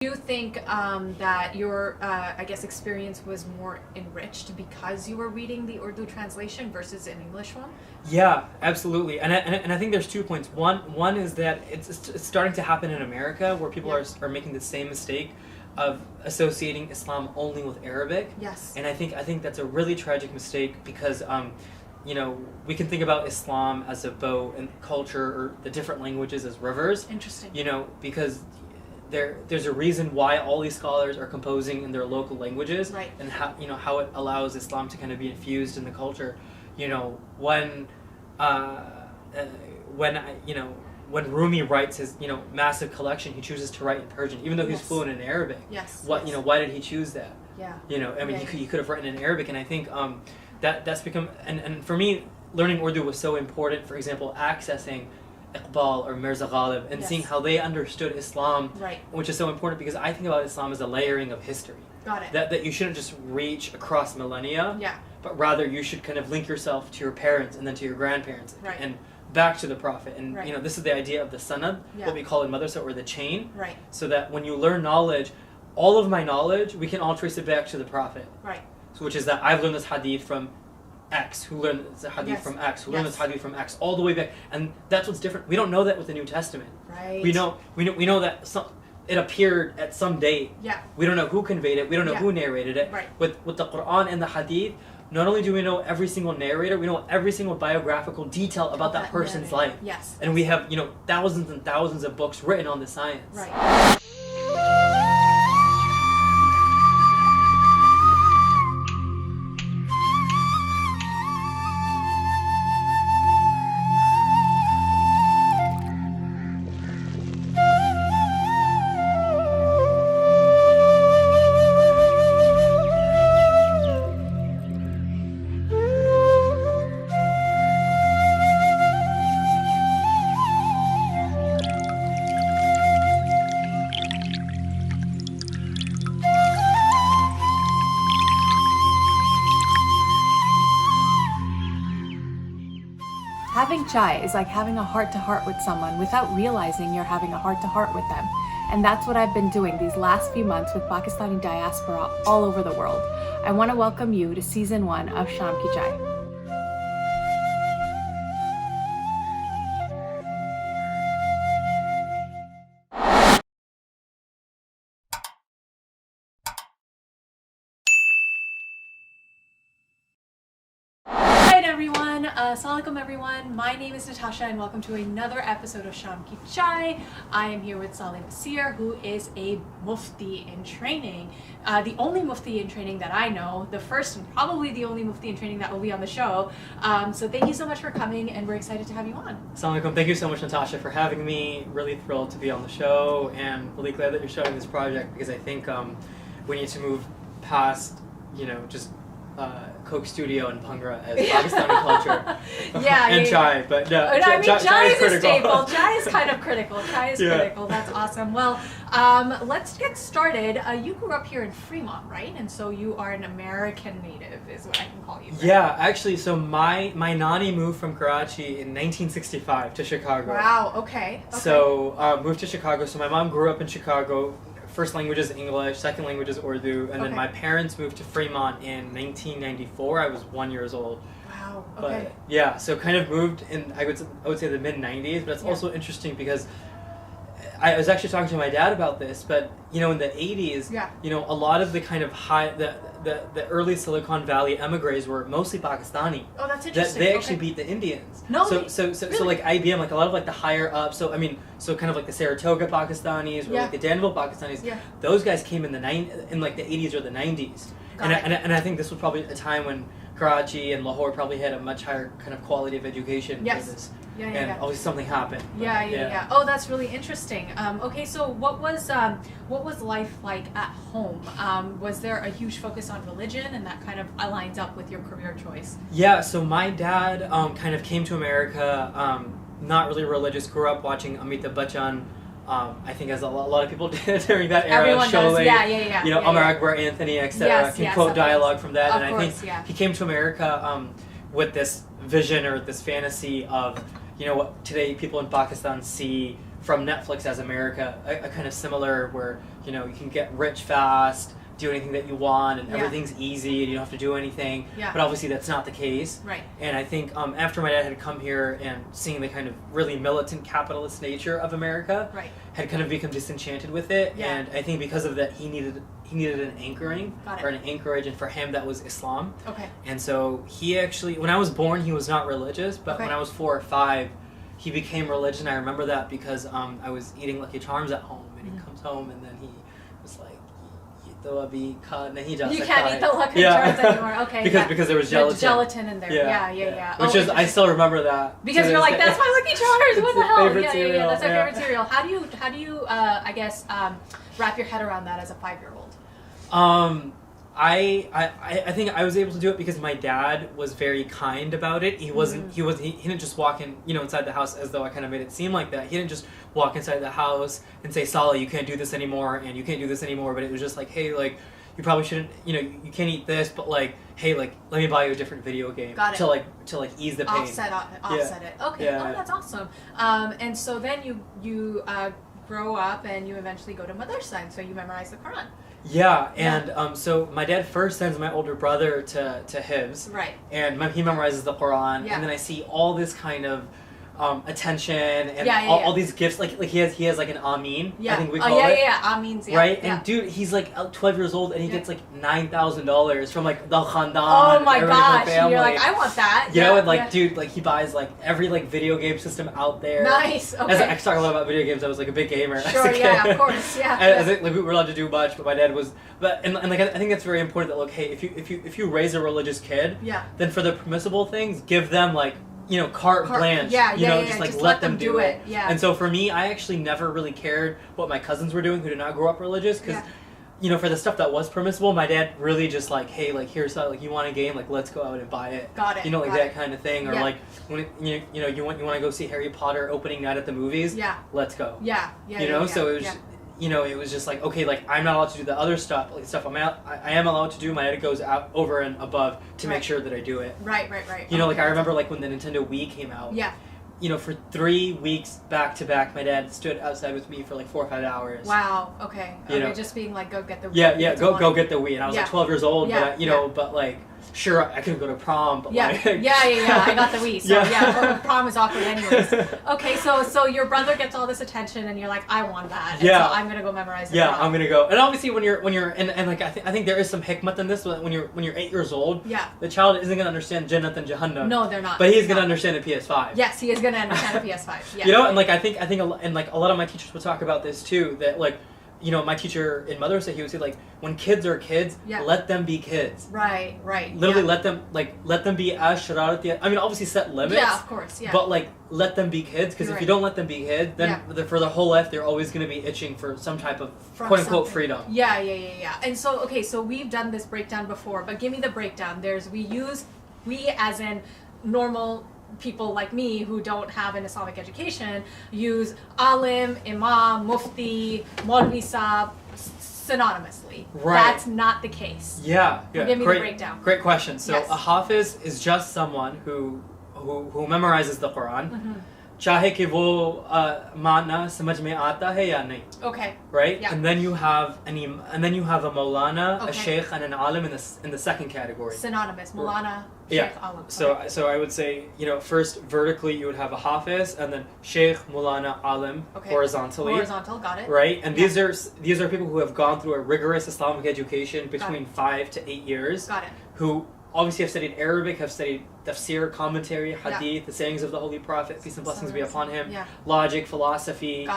Do you think that your, I guess, experience was more enriched because you were reading the Urdu translation versus an English one? Yeah, absolutely. And I think there's 2 points. One is that it's starting to happen in America where people are making the same mistake of associating Islam only with Arabic. Yes. And I think that's a really tragic mistake because we can think about Islam as a boat and culture or the different languages as rivers. Interesting. Because there's a reason why all these scholars are composing in their local languages, right? And how it allows Islam to kind of be infused in the culture. When Rumi writes his massive collection, he chooses to write in Persian, even though he's fluent in Arabic. Yes. Why did he choose that? Yeah. He could have written in Arabic, and I think that's become and for me, learning Urdu was so important. For example, accessing Iqbal or Mirza Ghalib and seeing how they understood Islam, right? Which is so important because I think about Islam as a layering of history. Got it. That you shouldn't just reach across millennia, but rather you should kind of link yourself to your parents and then to your grandparents, and back to the Prophet. And this is the idea of the sanad, what we call in madrasa, or the chain. Right. So that when you learn knowledge, all of my knowledge, we can all trace it back to the Prophet. Right. So which is that I've learned this hadith from X, who learned the hadith from X, who learned this hadith from X, all the way back, and that's what's different. We don't know that with the New Testament. Right. We know that it appeared at some date. Yeah. We don't know who conveyed it. We don't know who narrated it. Right. With the Quran and the hadith, not only do we know every single narrator, we know every single biographical detail about that person's life. Yes. And we have thousands and thousands of books written on the science. Right. Having chai is like having a heart-to-heart with someone without realizing you're having a heart-to-heart with them. And that's what I've been doing these last few months with Pakistani diaspora all over the world. I want to welcome you to season 1 of Shaam Ki Chai. Assalamualaikum everyone, my name is Nitasha and welcome to another episode of Shaam Ki Chai. I am here with Saaleh Baseer, who is a mufti in training. The only mufti in training that I know, the first and probably the only mufti in training that will be on the show. So thank you so much for coming and we're excited to have you on. Assalamualaikum, thank you so much Natasha for having me. Really thrilled to be on the show and really glad that you're showing this project because I think we need to move past, just Coke Studio and Bhangra as Pakistani culture. And chai, but no, chai is a staple. Chai is kind of critical. Chai is critical. That's awesome. Well, let's get started. You grew up here in Fremont, right? And so you are an American native, is what I can call you. Right? Yeah, actually, so my nani moved from Karachi in 1965 to Chicago. Wow. Okay. So moved to Chicago. So my mom grew up in Chicago. First language is English, second language is Urdu, and then my parents moved to Fremont in 1994. I was 1 year old. Wow. Okay. But yeah, so kind of moved in I would say the mid 90s, but it's also interesting because I was actually talking to my dad about this, but in the 80s, a lot of the kind of the early Silicon Valley emigres were mostly Pakistani. Oh, that's interesting. They actually beat the Indians. No. So like IBM, like a lot of like the higher up. So kind of like the Saratoga Pakistanis or like the Danville Pakistanis. Yeah. Those guys came in the 80s or the 90s. And I think this was probably a time when Karachi and Lahore probably had a much higher kind of quality of education. Yes. For this. And obviously something happened. Yeah. Oh, that's really interesting. Okay, so what was life like at home? Was there a huge focus on religion, and that kind of aligns up with your career choice? Yeah. So my dad kind of came to America, not really religious. Grew up watching Amitabh Bachchan. I think as a lot of people did during that era. Everyone does. Yeah. Amar Akbar Anthony, etc. Can quote dialogue from that, and I think he came to America with this vision or this fantasy of what today people in Pakistan see from Netflix as America, a kind of similar where you know, you can get rich fast, do anything that you want, and everything's easy, and you don't have to do anything. Yeah. But obviously that's not the case. Right. And I think after my dad had come here and seeing the kind of really militant capitalist nature of America, Right. had kind of become disenchanted with it. Yeah. And I think because of that, he needed an anchoring Got it. or an anchorage, and for him that was Islam. Okay. And so he actually, when I was born, he was not religious, but Okay. when I was 4 or 5, he became religious. I remember that because I was eating Lucky Charms at home, and he comes home, and then he was like, you can't eat the Lucky Charms anymore. Okay. because there was gelatin. There's gelatin in there. Yeah. Which is, I still remember that. Because you're like, that's my Lucky Charms. What the hell? Favorite cereal. That's my favorite cereal. How do you I guess wrap your head around that as a 5-year-old? I think I was able to do it because my dad was very kind about it. He wasn't he didn't just walk in, you know, inside the house as though I kind of made it seem like that. He didn't just walk inside the house and say, Saaleh, you can't do this anymore, and you can't do this anymore. But it was just like, hey, like, you probably shouldn't, you know, you can't eat this, but like, hey, like, let me buy you a different video game to ease the pain. Offset it. Okay. Yeah. Oh, that's awesome. And so then you grow up and you eventually go to Madarsa, and so you memorize the Quran. Yeah, and so my dad first sends my older brother to Hifz, Right. and he memorizes the Quran, Yeah. and then I see all this kind of attention and all these gifts, like he has like an Amin, I think we call it. Ameen's, right? Yeah. And dude, he's like 12 years old, and he gets like $9,000 from like the Khandan. Oh my gosh! Family. You're like, I want that. You know, and like, dude, like he buys like every like video game system out there. Nice. Okay. As I talk a lot about video games, I was like a big gamer. Sure. Yeah. Of course. Yeah. Like we were allowed to do much, but my dad was. But and like I think that's very important. That, look, hey, if you raise a religious kid, then for the permissible things, give them like, you know, carte blanche. Just let them do it. Yeah. And so for me, I actually never really cared what my cousins were doing who did not grow up religious, because you know, for the stuff that was permissible, my dad really just like, hey, like, here's how, like, you want a game, like, let's go out and buy it. Got it. You know, like that kind of thing. Or like when you want to go see Harry Potter opening night at the movies. Yeah. Let's go. Yeah. You know, so it was. You know, it was just like, okay, like, I'm not allowed to do the other stuff, like stuff I am allowed to do. My dad goes out over and above to make sure that I do it. Right. You know, like, I remember, like, when the Nintendo Wii came out. Yeah. You know, for 3 weeks back to back, my dad stood outside with me for like 4 or 5 hours. Wow. Okay. You know, just being like, go get the Wii. Yeah. Go get the Wii. And I was like 12 years old, but you know, but like, sure, I couldn't go to prom, but like... Yeah, I got the Wii, so prom is awkward anyways. Okay, so your brother gets all this attention, and you're like, I want that, and so I'm gonna go memorize the Quran. I'm gonna go. And obviously when you're and like, I think there is some hikmat in this, when you're 8 years old, the child isn't gonna understand Jannat and Jahannam. No, they're not. But he's gonna understand a PS5. Yes, he is gonna understand a PS5. Yeah. You know, and like, I think and like, a lot of my teachers would talk about this too, that like, you know, my teacher in Madrasa, he would say, like, when kids are kids, let them be kids. Right. Literally, let them be as shararati. I mean, obviously set limits. Yeah, of course. Yeah. But like, let them be kids, because if you don't let them be kids, then for the whole life they're always going to be itching for some type of quote unquote freedom. Yeah. And so, okay, so we've done this breakdown before, but give me the breakdown. We as in normal people like me who don't have an Islamic education use alim, imam, mufti, maulvi sahab synonymously. Right. That's not the case. Yeah. Give me the breakdown. Great question. So a hafiz is just someone who memorizes the Quran. चाहे कि वो माना समझ में आता है या नहीं. Okay. Right? Yeah. And then you have a Maulana, a Sheikh, and an Alim in the second category. Synonymous. Maulana, Sheikh, Alim. So I would say, you know, first vertically you would have a Hafiz, and then Sheikh, Maulana, Alim horizontally. Horizontal, got it. Right? And these are people who have gone through a rigorous Islamic education between 5 to 8 years. Got it. Who obviously have studied Arabic, have studied tafsir, commentary, hadith, the sayings of the Holy Prophet, peace and blessings be upon him, logic, philosophy,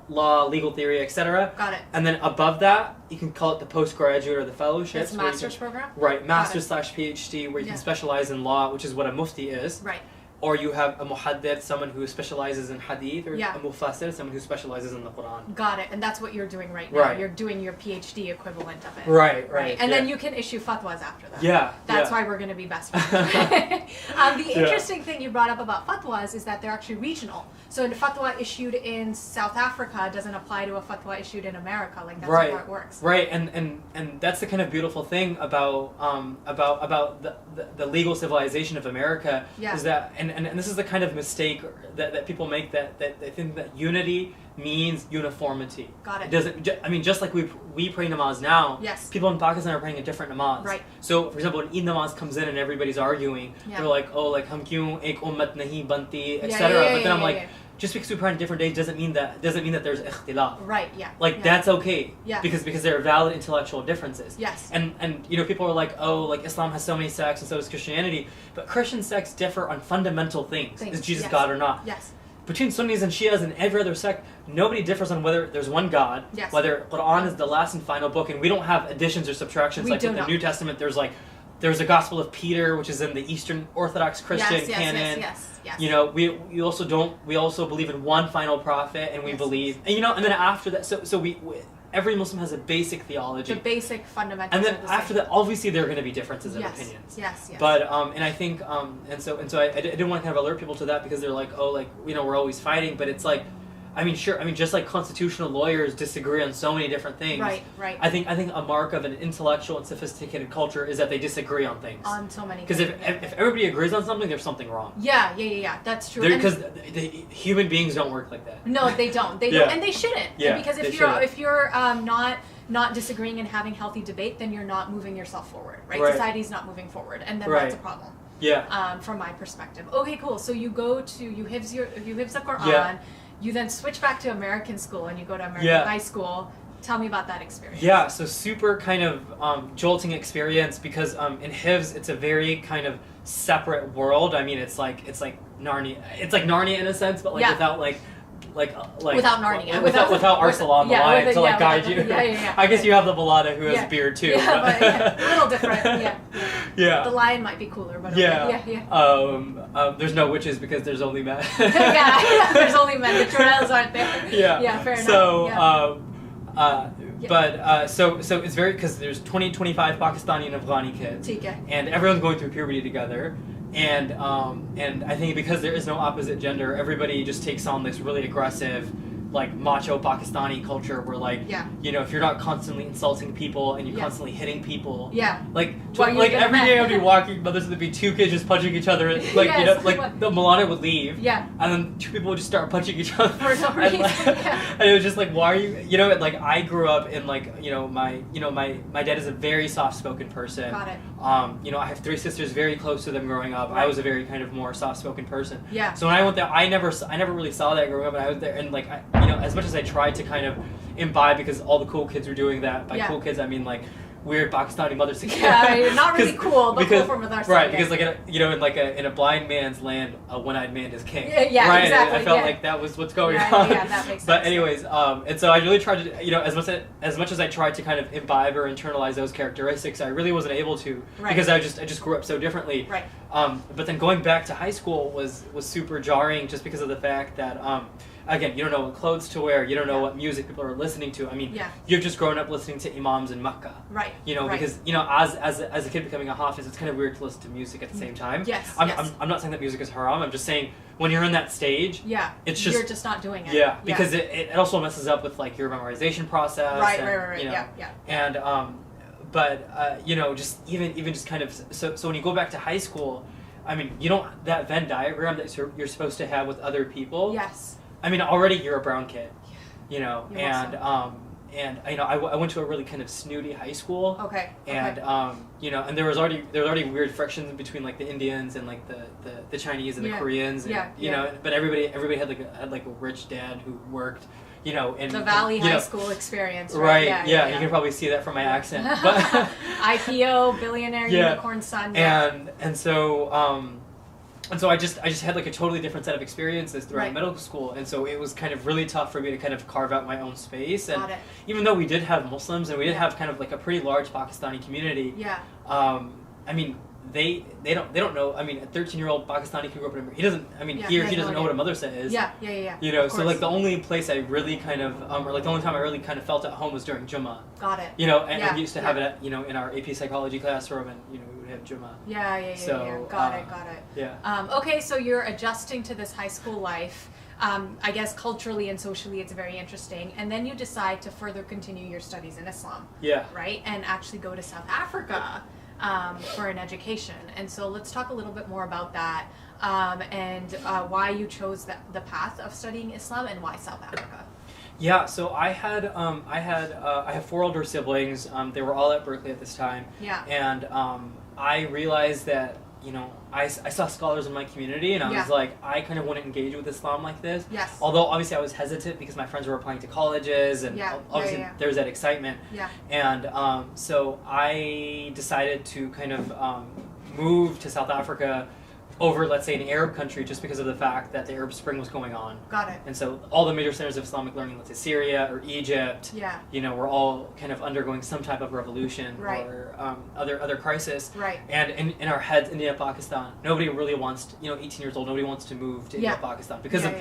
law, legal theory, etc. Got it. And then above that, you can call it the postgraduate or the fellowship. It's a master's program? Right, master's / PhD, where you can specialize in law, which is what a mufti is. Right. Or you have a muhaddith, someone who specializes in hadith, or a mufassir, someone who specializes in the Quran. Got it. And that's what you're doing right now. You're doing your PhD equivalent of it. Right. And then you can issue fatwas after that. Yeah. That's why we're going to be best friends. The interesting thing you brought up about fatwas is that they're actually regional. So a fatwa issued in South Africa doesn't apply to a fatwa issued in America. Like, that's how it works. Right. And that's the kind of beautiful thing about the legal civilization of America is that, and this is the kind of mistake that people make, that they think that unity means uniformity. Got it. It doesn't. I mean, just like we pray namaz now. Yes. People in Pakistan are praying a different namaz. Right. So, for example, when Eid namaz comes in and everybody's arguing, Yeah. they're like, oh, like hum kyun ek ummat nahi banti, Yeah, etc. yeah, But then I'm yeah, like, yeah. just because we pray on different days doesn't mean that there's ikhtilaf. Right. Yeah. Like yeah. that's okay. Yeah. Because there are valid intellectual differences. Yes. And you know, people are like, oh, like Islam has so many sects and so does Christianity, but Christian sects differ on fundamental things. Is Jesus yes. God or not? Yes. Between Sunnis and Shias and every other sect, nobody differs on whether there's one God, Yes. whether Quran is the last and final book, and we don't have additions or subtractions. We like do in the not. New Testament, there's a Gospel of Peter, which is in the Eastern Orthodox Christian yes, canon. Yes. You know, we also believe in one final prophet, and we Yes. believe, and you know, and then after that, so we every Muslim has a basic theology. The basic fundamentals. And then are the after same. that, obviously there are going to be differences in Yes. opinions. Yes. But and I think and so I didn't want to kind of alert people to that, because they're like, oh, like, you know, we're always fighting, but it's like, I mean, sure, I mean, just like constitutional lawyers disagree on so many different things. Right. I think a mark of an intellectual and sophisticated culture is that they disagree on things. On so many. Because if everybody agrees on something, there's something wrong. Yeah. That's true. And- Because human beings don't work like that. No, they don't. They Yeah. don't, and they shouldn't. Yeah, Because they shouldn't. if you're not disagreeing and having healthy debate, then you're not moving yourself forward, right? Right. Society's not moving forward, and then Right. that's a problem. Yeah. From my perspective. Okay, cool. So you hifz the Quran. Yeah. You then switch back to American school, and you go to American Yeah. high school. Tell me about that experience. Yeah, so super kind of jolting experience, because in Hivs it's a very kind of separate world. I mean, it's like Narnia. It's like Narnia in a sense, but like Yeah. without like without Narnia. without Ursula on the line to like guide you. Yeah. I guess you have the Balada who has Yeah. a beard too. Yeah, but a little different. Yeah. Yeah. The lion might be cooler, but okay. Yeah. Yeah. There's no witches because there's only men. yeah. There's only men. The Jorels aren't there. Yeah. Yeah. Fair enough. So. Yeah. But so it's very, because there's 25 Pakistani and Afghani kids, ठीक है. and everyone's going through puberty together, and I think because there is no opposite gender, everybody just takes on this really aggressive, like macho Pakistani culture where like Yeah. you know, if you're not constantly insulting people and you're Yeah. constantly hitting people, Yeah. like Well, you're like gonna every day met. I'd be walking, but there'd be two kids just punching each other, like you Yes. know, like the Milana would leave, Yeah. and then two people would just start punching each other For no and, reason, like, yeah. and it was just like, why are you know, like I grew up in like, my dad is a very soft-spoken person. Got it. You know, I have 3 sisters, very close to them growing up. I Right. was a very kind of more soft-spoken person. Yeah. So when I went there, I never really saw that growing up, and I was there, and like as much as I tried to kind of imbibe, because all the cool kids were doing that. By Yeah. cool kids, I mean like weird Pakistani mothers. Yeah, you're not really cool, but because, cool from Madarsa. right? Yeah. Because like in a blind man's land, a one-eyed man is king. Yeah, right? exactly, And I felt yeah. like that was what's going Yeah, on. yeah, that makes But sense. anyways, and so I really tried to, as much as I tried to kind of imbibe or internalize those characteristics, I really wasn't able to, Right. because I just grew up so differently. Right. But then going back to high school was super jarring, just because of the fact that again, you don't know what clothes to wear, you don't know Yeah. what music people are listening to. I mean, Yeah. you've just grown up listening to imams in Makkah. Right. You know, right. because you know, as a kid becoming a hafiz, it's kind of weird to listen to music at the same time. Yes, I'm, yes. I'm not saying that music is haram. I'm just saying when you're in that stage, Yeah. it's just you're just not doing it. yeah, because it also messes up with like your memorization process. Right. and, Right. you know, Yeah. And but you know, just even just kind of so when you go back to high school, I mean, you don't, that Venn diagram that you're supposed to have with other people. Yes. I mean, already you're a brown kid, you know, You're and you know, I went to a really kind of snooty high school. Okay. And you know, and there was already weird frictions between like the Indians and like the Chinese and the Yeah. Koreans, and, Yeah, you yeah. know, but everybody had like a rich dad who worked, you know, in The Valley you High know, School experience. Right, Right. yeah, you can probably see that from my accent. But IPO, billionaire, Yeah. unicorn son. Yeah. and so I just had like a totally different set of experiences throughout Right. middle school, and so it was kind of really tough for me to kind of carve out my own space. And Got it. even though we did have Muslims and we did Yeah. have kind of like a pretty large Pakistani community, Yeah. I mean, they don't know. I mean, a 13-year-old Pakistani can grow up in he doesn't. I mean, Yeah, here they he have doesn't no know what a madrasa is. Yeah. You know, Of so course. like the only place I really kind of, or like the only time I really kind of felt at home was during Jummah. Got it. You know, and Yeah, we used to have it, you know, in our AP psychology classroom, and you know, we would have Jummah. Yeah. So, Got it. Yeah. Okay, so you're adjusting to this high school life. I guess culturally and socially it's very interesting. And then you decide to further continue your studies in Islam, Yeah. right? And actually go to South Africa. for an education. And so let's talk a little bit more about that, and why you chose the path of studying Islam and why South Africa. Yeah, so I have 4 older siblings. They were all at Berkeley at this time. Yeah. And I realized that, I saw scholars in my community, and I was like, I kind of want to engage with Islam like this. Yes. Although obviously I was hesitant because my friends were applying to colleges, and obviously there's that excitement. Yeah. And so I decided to kind of move to South Africa over, let's say, an Arab country, just because of the fact that the Arab Spring was going on. Got it. And so all the major centers of Islamic learning, let's say Syria or Egypt, were all kind of undergoing some type of revolution or other crisis. Right. And in our heads, India, Pakistan, nobody really wants to, 18 years old, nobody wants to move to India, Pakistan because of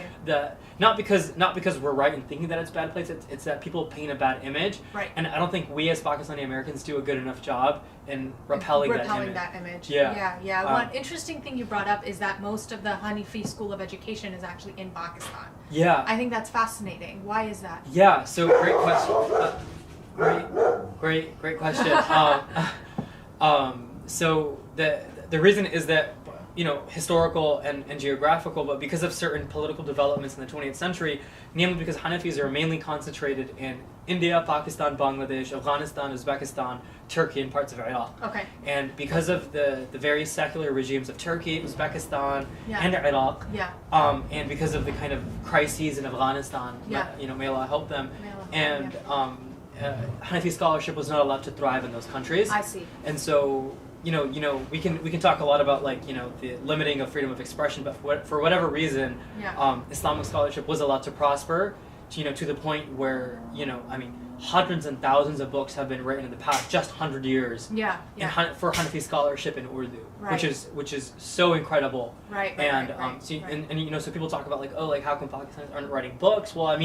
not because we're right in thinking that it's a bad place. It's that people paint a bad image. Right. And I don't think we as Pakistani Americans do a good enough job in repelling that image. Yeah. One interesting thing you brought up is that most of the Hanifi School of Education is actually in Pakistan. Yeah. I think that's fascinating. Why is that? Yeah, so great question. Great question. So the reason is that, historical and geographical, but because of certain political developments in the 20th century, namely because Hanafis are mainly concentrated in India, Pakistan, Bangladesh, Afghanistan, Uzbekistan, Turkey, and parts of Iraq. Okay. And because of the various secular regimes of Turkey, Uzbekistan, and Iraq, and because of the kind of crises in Afghanistan, may Allah help them, Hanafi scholarship was not allowed to thrive in those countries. I see. And so, we can talk a lot about the limiting of freedom of expression, but for whatever reason, Islamic scholarship was allowed to prosper, to the point where hundreds and thousands of books have been written in the past just 100 years. For Hanafi scholarship in Urdu, which is so incredible. So people talk about how come Pakistanis aren't writing books? Well,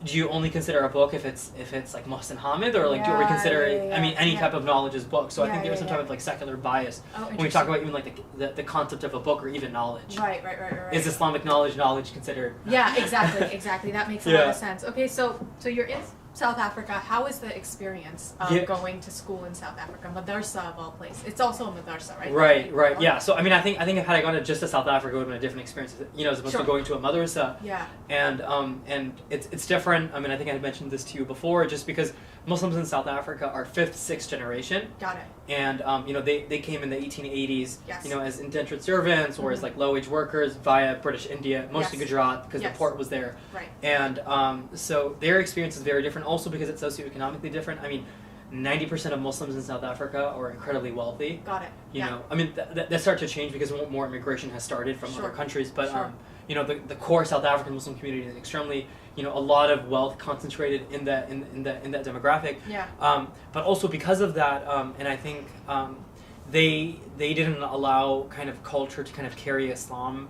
do you only consider a book if it's like Mohsin Hamid, or do we consider any type of knowledge as book? So I think there's some type of secular bias when we talk about even the concept of a book or even knowledge. Right. Is Islamic knowledge considered? Yeah, exactly. That makes a lot of sense. Okay, so you're in South Africa. How is the experience of going to school in South Africa? Madarsa of all places. It's also a madarsa, right? Right. Yeah. So I think had I gone to just to South Africa, it would have been a different experience. As opposed to going to a madrasa. Yeah. And it's different. I think I had mentioned this to you before, just because Muslims in South Africa are 5th, 6th generation. Got it. And they came in the 1880s. Yes. As indentured servants or as low-wage workers via British India, mostly Gujarat, because the port was there. Right. And so their experience is very different. Also because it's socioeconomically different. 90% of Muslims in South Africa are incredibly wealthy. Got it. That started to change because more immigration has started from other countries. But the core South African Muslim community is extremely, a lot of wealth concentrated in that demographic. Yeah. But also because of that, and I think they didn't allow kind of culture to kind of carry Islam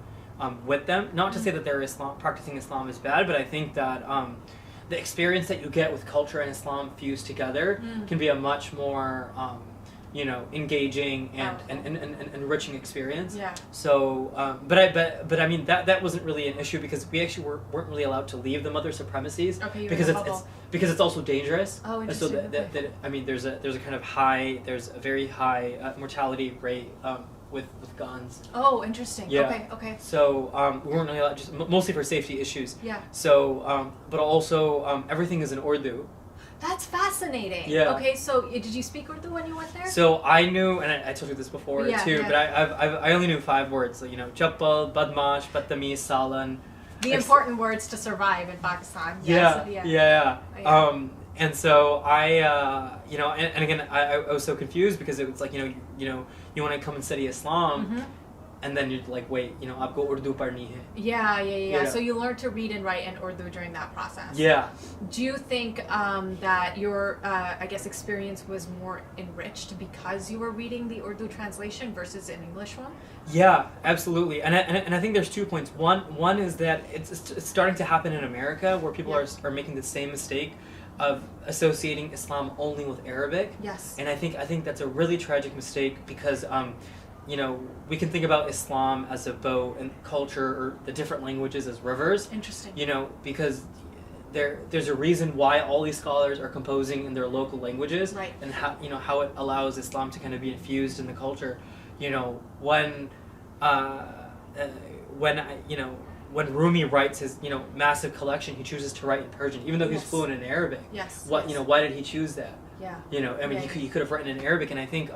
with them. Not to say that practicing Islam is bad, but I think that the experience that you get with culture and Islam fused together can be a much more, engaging and enriching experience. Yeah. So, but that wasn't really an issue because we actually weren't really allowed to leave the mother supremacies. Okay, because it's also dangerous. Oh, interesting. And so there's a very high mortality rate. With guns. Oh, interesting. Yeah. Okay. So we weren't really allowed, just mostly for safety issues. Yeah. So, but also everything is in Urdu. That's fascinating. Yeah. Okay, so did you speak Urdu when you went there? So I knew, and I told you this before too, but I only knew 5 words. So chappal, badmash, badtameez, salan. The important words to survive in Pakistan. Yeah. And so I, and again, I was so confused because it was you want to come and study Islam, and then you're like, wait, aapko Urdu parni hai. Yeah. So you learned to read and write in Urdu during that process. Yeah. Do you think that your, experience was more enriched because you were reading the Urdu translation versus an English one? Yeah, absolutely. And I think there's 2 points. One is that it's starting to happen in America where people are making the same mistake of associating Islam only with Arabic. Yes. And I think that's a really tragic mistake because we can think about Islam as a boat and culture or the different languages as rivers. Interesting. Because there's a reason why all these scholars are composing in their local languages, Right. and how it allows Islam to kind of be infused in the culture. When when Rumi writes his massive collection, he chooses to write in Persian, even though he's Yes. fluent in Arabic. Yes. Why did he choose that? Yeah. He could have written in Arabic, and I think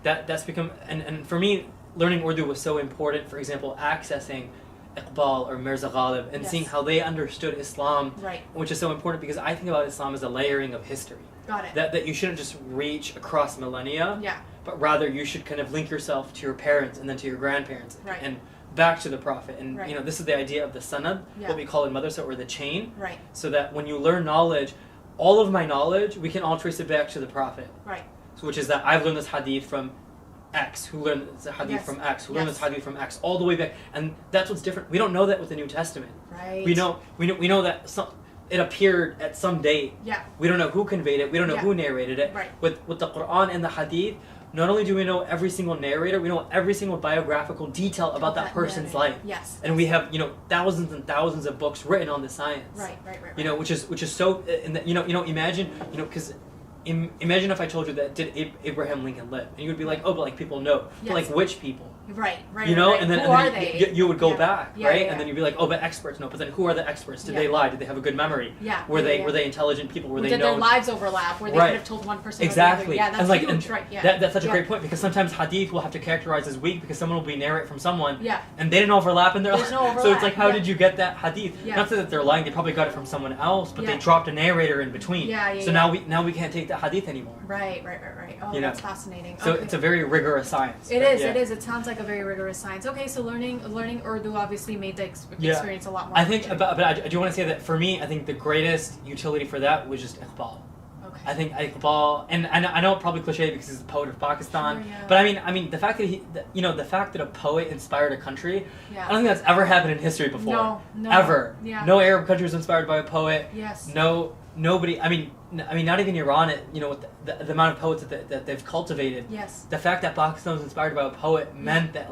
that's become and for me, learning Urdu was so important. For example, accessing Iqbal or Mirza Ghalib and Yes. seeing how they understood Islam, Right. which is so important because I think about Islam as a layering of history. Got it. That you shouldn't just reach across millennia, Yeah. but rather you should kind of link yourself to your parents and then to your grandparents Right. and back to the Prophet. And Right. this is the idea of the sanad, Yeah. what we call in madrasa, or the chain, Right. so that when you learn knowledge, all of my knowledge, we can all trace it back to the Prophet. Right. So, which is that I've learned this hadith from X, who learned this hadith Yes. from X, who Yes. learned this hadith from X, all the way back. And that's what's different. We don't know that with the New Testament. Right. We know that it appeared at some date. Yeah. We don't know who conveyed it. We don't know Yeah. who narrated it. Right. With the Quran and the Hadith, not only do we know every single narrator, we know every single biographical detail about that person's life. Yes. And we have thousands and thousands of books written on the science. Right. Which is so. Imagine because. Imagine if I told you that did Abraham Lincoln live, and you would be like, oh, but like people know, Yes. but like which people? Right. Right. And then, who are they? You would go Yeah. back, Yeah, right? yeah, And then you'd be like, oh, but experts know. But then who are the experts? Did they Yeah. lie? Did they have a good memory? Yeah. Were Yeah, they yeah. were they intelligent people? Were they Did their known? lives overlap? Where they Right. could have told one person Exactly. or the other? Yeah, that's and like, huge. and Right. Yeah. that's such a Yeah. great point because sometimes hadith will have to characterize as weak because someone will be narrate from someone, Yeah. and they didn't overlap in their There's no So it's overlap, like, how yeah. did you get that hadith? Yeah. Not that they're lying; they probably got it from someone else, but Yeah. they dropped a narrator in between. Yeah, yeah, so yeah. now we can't take that hadith anymore. Right. Oh, that's fascinating. So Okay. it's a very rigorous science. It but is. yeah. It is. It sounds like a very rigorous science. Okay, so learning Urdu obviously made the experience a lot more. I think, enriching. but I do want to say that for me, I think the greatest utility for that was just Iqbal. Okay. I think Iqbal, and I know it's probably cliche because he's the poet of Pakistan, Sure, yeah. but I mean the fact that the fact that a poet inspired a country, Yeah. I don't think that's ever happened in history before. No. Ever. Yeah. No Arab country was inspired by a poet. Yes. Nobody. I mean, not even Iran. With the amount of poets that they've cultivated. Yes. The fact that Pakistan was inspired by a poet meant that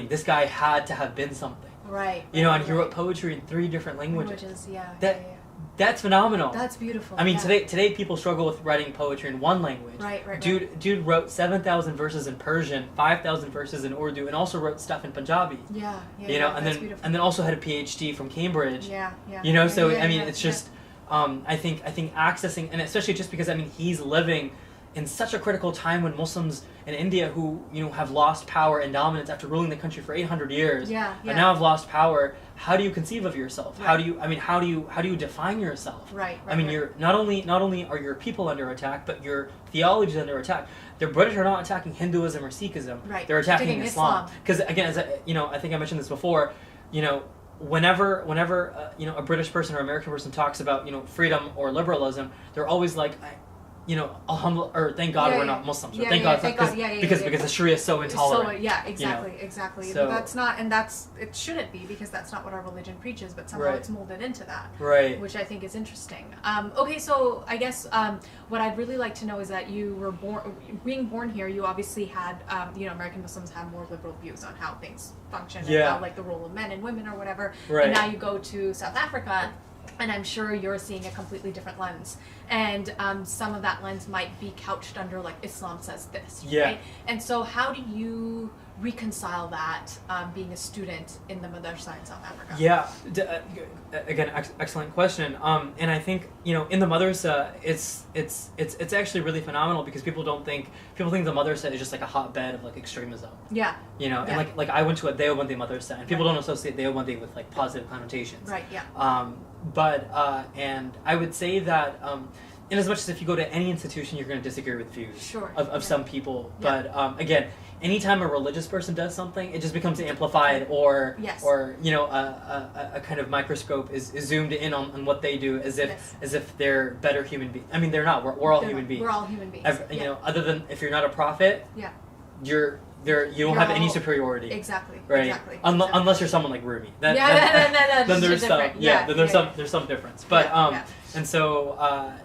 this guy had to have been something. Right. And he wrote poetry in 3 different languages. Yeah. That's phenomenal. That's beautiful. I mean, yeah. today people struggle with writing poetry in one language. Right. Dude wrote 7,000 verses in Persian, 5,000 verses in Urdu, and also wrote stuff in Punjabi. Yeah. And that's then beautiful. and then also had a PhD from Cambridge. Yeah. So Yeah, I mean, yeah, it's just I think accessing, and especially just because he's living in such a critical time when Muslims in India who have lost power and dominance after ruling the country for 800 years, Yeah. and now have lost power. How do you conceive of yourself? Right. How do you define yourself? Right. I mean, you're not only are your people under attack, but your theology is under attack. The British are not attacking Hinduism or Sikhism. Right. They're attacking Attacking Islam. Islam. Because again, as I think I mentioned this before, whenever a British person or American person talks about freedom or liberalism, they're always like, alhamdulillah, or thank God we're not Muslims, or thank God because the Sharia is so intolerant. Exactly. So- But that's not, and it shouldn't be because that's not what our religion preaches. But somehow Right. it's molded into that, Right. which I think is interesting. Okay, so I guess what I'd really like to know is that you were being born here. You obviously had, American Muslims have more liberal views on how things function and Yeah. how like the role of men and women or whatever. Right. And now you go to South Africa. And I'm sure you're seeing a completely different lens. And some of that lens might be couched under, like, Islam says this, Yeah. right? And so how do you reconcile that being a student in the Madarsa in South Africa? Yeah. Again, excellent question. And I think in the madrasa, it's actually really phenomenal because people think the madrasa is just like a hotbed of like extremism. Yeah. And like I went to a Deobandi madrasa, and people don't associate Deobandi with like positive connotations. Right, yeah. And I would say that in as much as if you go to any institution, you're going to disagree with views of some people. Yeah. But again, anytime a religious person does something, it just becomes amplified, or Yes. a kind of microscope is zoomed in on what they do as if they're better human beings. I mean, they're not. We're all human beings. We're all human beings. Other than if you're not a prophet, Yeah. you don't have any superiority. Exactly. Right. Exactly. Unless you're someone like Rumi. Then Then there's some different. there's some difference. But and so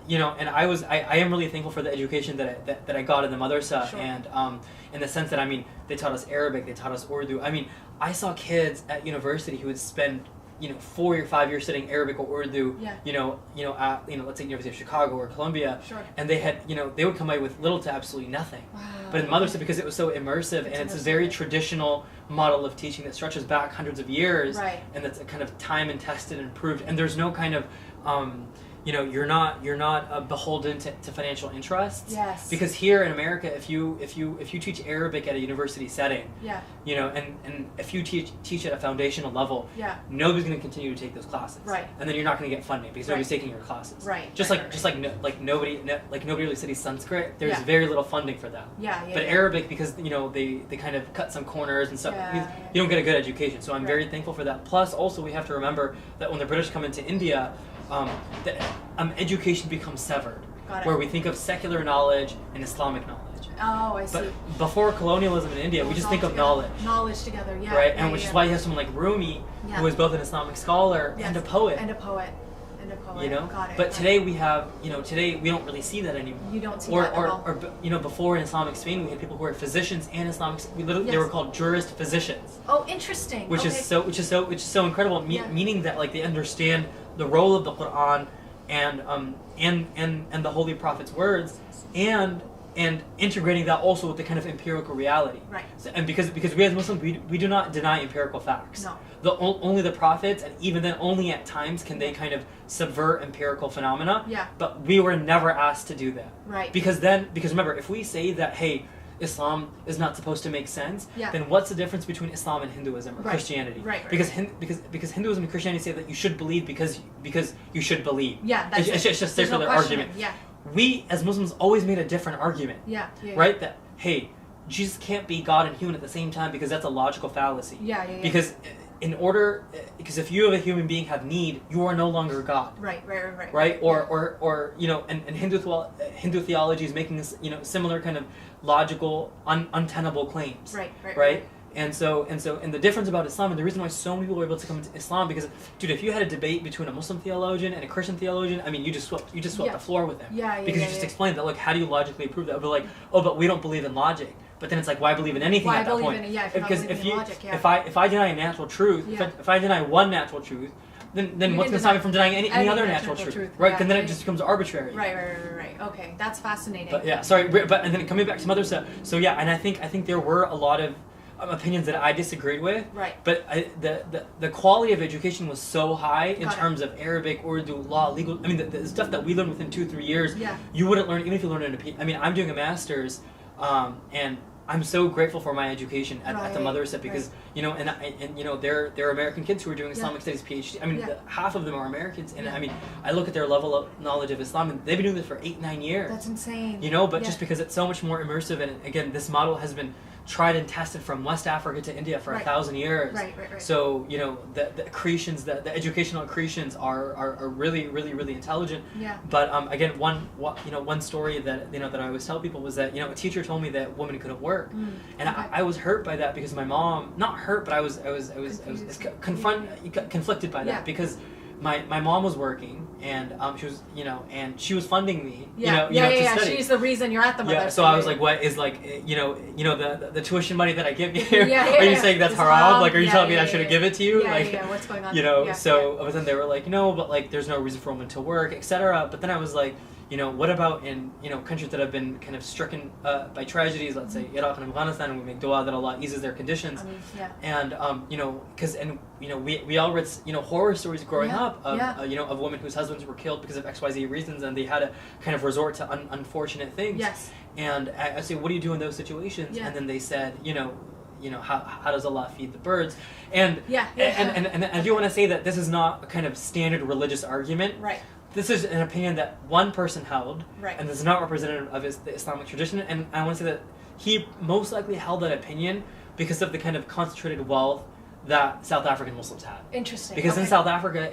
and I am really thankful for the education that I got in the madrasa. Sure. And in the sense that they taught us Arabic, they taught us Urdu. I mean, I saw kids at university who would spend you know 4 or 5 years studying Arabic or Urdu, Yeah. let's say University of Chicago or Columbia, Sure. and they would come away with little to absolutely nothing. Wow. But in the Madrasa, because it was so immersive, and it's a very traditional model of teaching that stretches back hundreds of years, Right. and that's kind of time and tested and proved, and there's no kind of you're not beholden to financial interests. Yes. Because here in America, if you teach Arabic at a university setting, Yeah. and if you teach at a foundational level, Yeah. nobody's going to continue to take those classes. Right. And then you're not going to get funding because nobody's Right. taking your classes. Right. Just right, like right, just right. nobody really studies Sanskrit. There's Yeah. very little funding for that. Yeah. But yeah. Arabic, because they kind of cut some corners and stuff, Yeah. you don't get a good education. So I'm Right. very thankful for that. Plus, also we have to remember that when the British come into India, education becomes severed, Got it. where we think of secular knowledge and Islamic knowledge. Oh, I see. But before colonialism in India, we just think of together. knowledge. Knowledge together, yeah. Right, yeah, and which yeah. is why you have someone like Rumi, Yeah. who is both an Islamic scholar Yes. and a poet. And a poet. And a poet. You know, Got it. but got today it. we have, today we don't really see that anymore. You don't see or, that at all. or before in Islamic Spain, we had people who were physicians and Islamic. They Yes. were called jurist physicians, Oh, interesting. which okay. is so incredible. Yeah. Meaning that like they understand the role of the Quran and the Holy Prophet's words, and integrating that also with the kind of empirical reality. Right. So, and because we as Muslims, we do not deny empirical facts. No. Only the prophets, and even then only at times can they kind of subvert empirical phenomena. Yeah. But we were never asked to do that. Right. Because remember, if we say that, hey, Islam is not supposed to make sense, Yeah. then what's the difference between Islam and Hinduism or Right. Christianity? Right, right. Because Hinduism and Christianity say that you should believe because you should believe. Yeah, that's it's just There's no circular questioning. argument. Yeah. We as Muslims always made a different argument. Yeah. Yeah. Right? That, hey, Jesus can't be God and human at the same time because that's a logical fallacy. Yeah. Yeah. Yeah. Because if you as a human being have need, you are no longer God. Right. Right? Or and Hindu theology is making this, similar kind of logical, untenable claims. Right. And the difference about Islam, and the reason why so many people are able to come into Islam, because, dude, if you had a debate between a Muslim theologian and a Christian theologian, I mean, you just swept Yeah. the floor with them. Yeah. Because you just explained that, look, how do you logically prove that? But like, oh, but we don't believe in logic. But then it's like, why believe in anything Why at that believe point? in it? Yeah, if you're not Because believing in logic, yeah. if I deny a natural truth, Yeah. if I deny one natural truth, then You what's can going to stop me deny from denying any other natural truth? Right? Yeah, And then yeah, it just becomes arbitrary. Right. Okay, that's fascinating. But yeah, sorry. But and then coming back to Madrasa, so yeah, and I think there were a lot of opinions that I disagreed with. Right. But the quality of education was so high in Got it. terms of Arabic, Urdu, law, legal. I mean, the stuff that we learned within 2-3 years, Yeah. you wouldn't learn even if you learned it. I mean, I'm doing a master's, and I'm so grateful for my education at the Right, Madrasa because they're American kids who are doing Islamic studies PhD. I mean, Yeah. half of them are Americans, and Yeah. I mean, I look at their level of knowledge of Islam, and they've been doing this for 8-9 years. That's insane. But Yeah. just because it's so much more immersive, and again, this model has been tried and tested from West Africa to India for Right. 1,000 years. Right. So the accretions, the educational accretions are really, really, really intelligent. Yeah. But again, one story that that I always tell people was that a teacher told me that women couldn't work, and okay. I was hurt by that because my mom, not hurt, but I was conflicted by that Yeah. because my mom was working and she was and she was funding me Yeah. to study. She's the reason you're at the Madrasa. Yeah, so I was like, what is like, the tuition money that I give you? Yeah, Are you yeah. saying that's It's haram? haram. Like, are you Yeah, telling me yeah, I should have yeah. given it to you? Yeah, Like, yeah, what's going on? But then they were like, no, but like, there's no reason for women to work, etc. But then I was like, what about in, countries that have been kind of stricken by tragedies, let's say Iraq and Afghanistan, and we make dua that Allah eases their conditions. I mean, yeah. And, we all read, horror stories growing Yeah, up of, yeah. of women whose husbands were killed because of XYZ reasons, and they had to kind of resort to unfortunate things. Yes. And I say, what do you do in those situations? Yeah. And then they said, how does Allah feed the birds? And Yeah. and I do want to say that this is not a kind of standard religious argument. Right. This is an opinion that one person held, Right. and this is not representative of the Islamic tradition. And I want to say that he most likely held that opinion because of the kind of concentrated wealth that South African Muslims had. Interesting. Because in Okay. South Africa,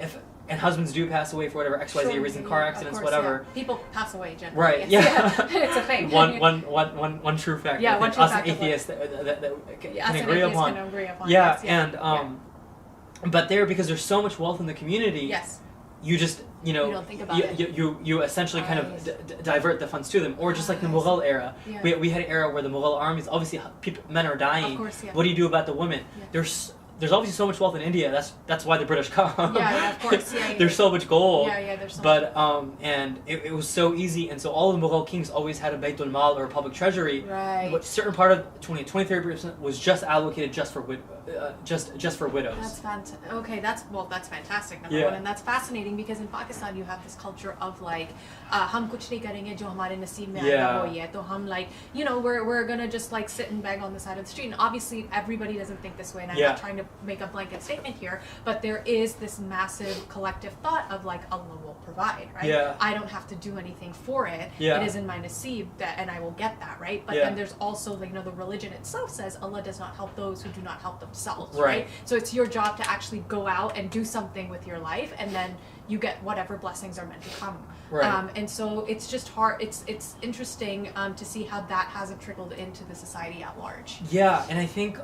and husbands do pass away for whatever XYZ Sure, reason, yeah, car of accidents, course, whatever. yeah. People pass away generally. Right, Yes. yeah. It's a thing. One true fact. Yeah, I one think true us fact of atheists that can Yeah, us and agree atheists upon. can agree upon. Yeah, Yes, and but because there's so much wealth in the community, Yes. you just don't think about it. you essentially kind of Right. divert the funds to them, or just like the I Mughal era. Yeah. We had an era where the Mughal armies, obviously men are dying. Of course, yeah. What do you do about the women? Yeah. there's obviously so much wealth in India. That's why the British come. Yeah, of course. Yeah, There's so much gold. Yeah, there's so much. But and it was so easy, and so all of the Mughal kings always had a Baytul Mal or a public treasury. Right. But certain part of 23% was just allocated just for widows. That's fantastic. Okay, that's fantastic. Number Yeah. one, and that's fascinating because in Pakistan you have this culture of like, hum kuch nahi karenge jo hamare naseeb mein aayega wo hi hai. To hum like, we're gonna just like sit and beg on the side of the street. And obviously everybody doesn't think this way, and I'm not trying to make a blanket statement here, but there is this massive collective thought of like Allah will provide, right? Yeah. I don't have to do anything for it. Yeah. It is in my naseeb that, and I will get that, right? But Yeah. then there's also like, the religion itself says Allah does not help those who do not help themselves, Right. right? So it's your job to actually go out and do something with your life, and then you get whatever blessings are meant to come. Right. And so it's just hard. It's interesting to see how that hasn't trickled into the society at large. Yeah, and I think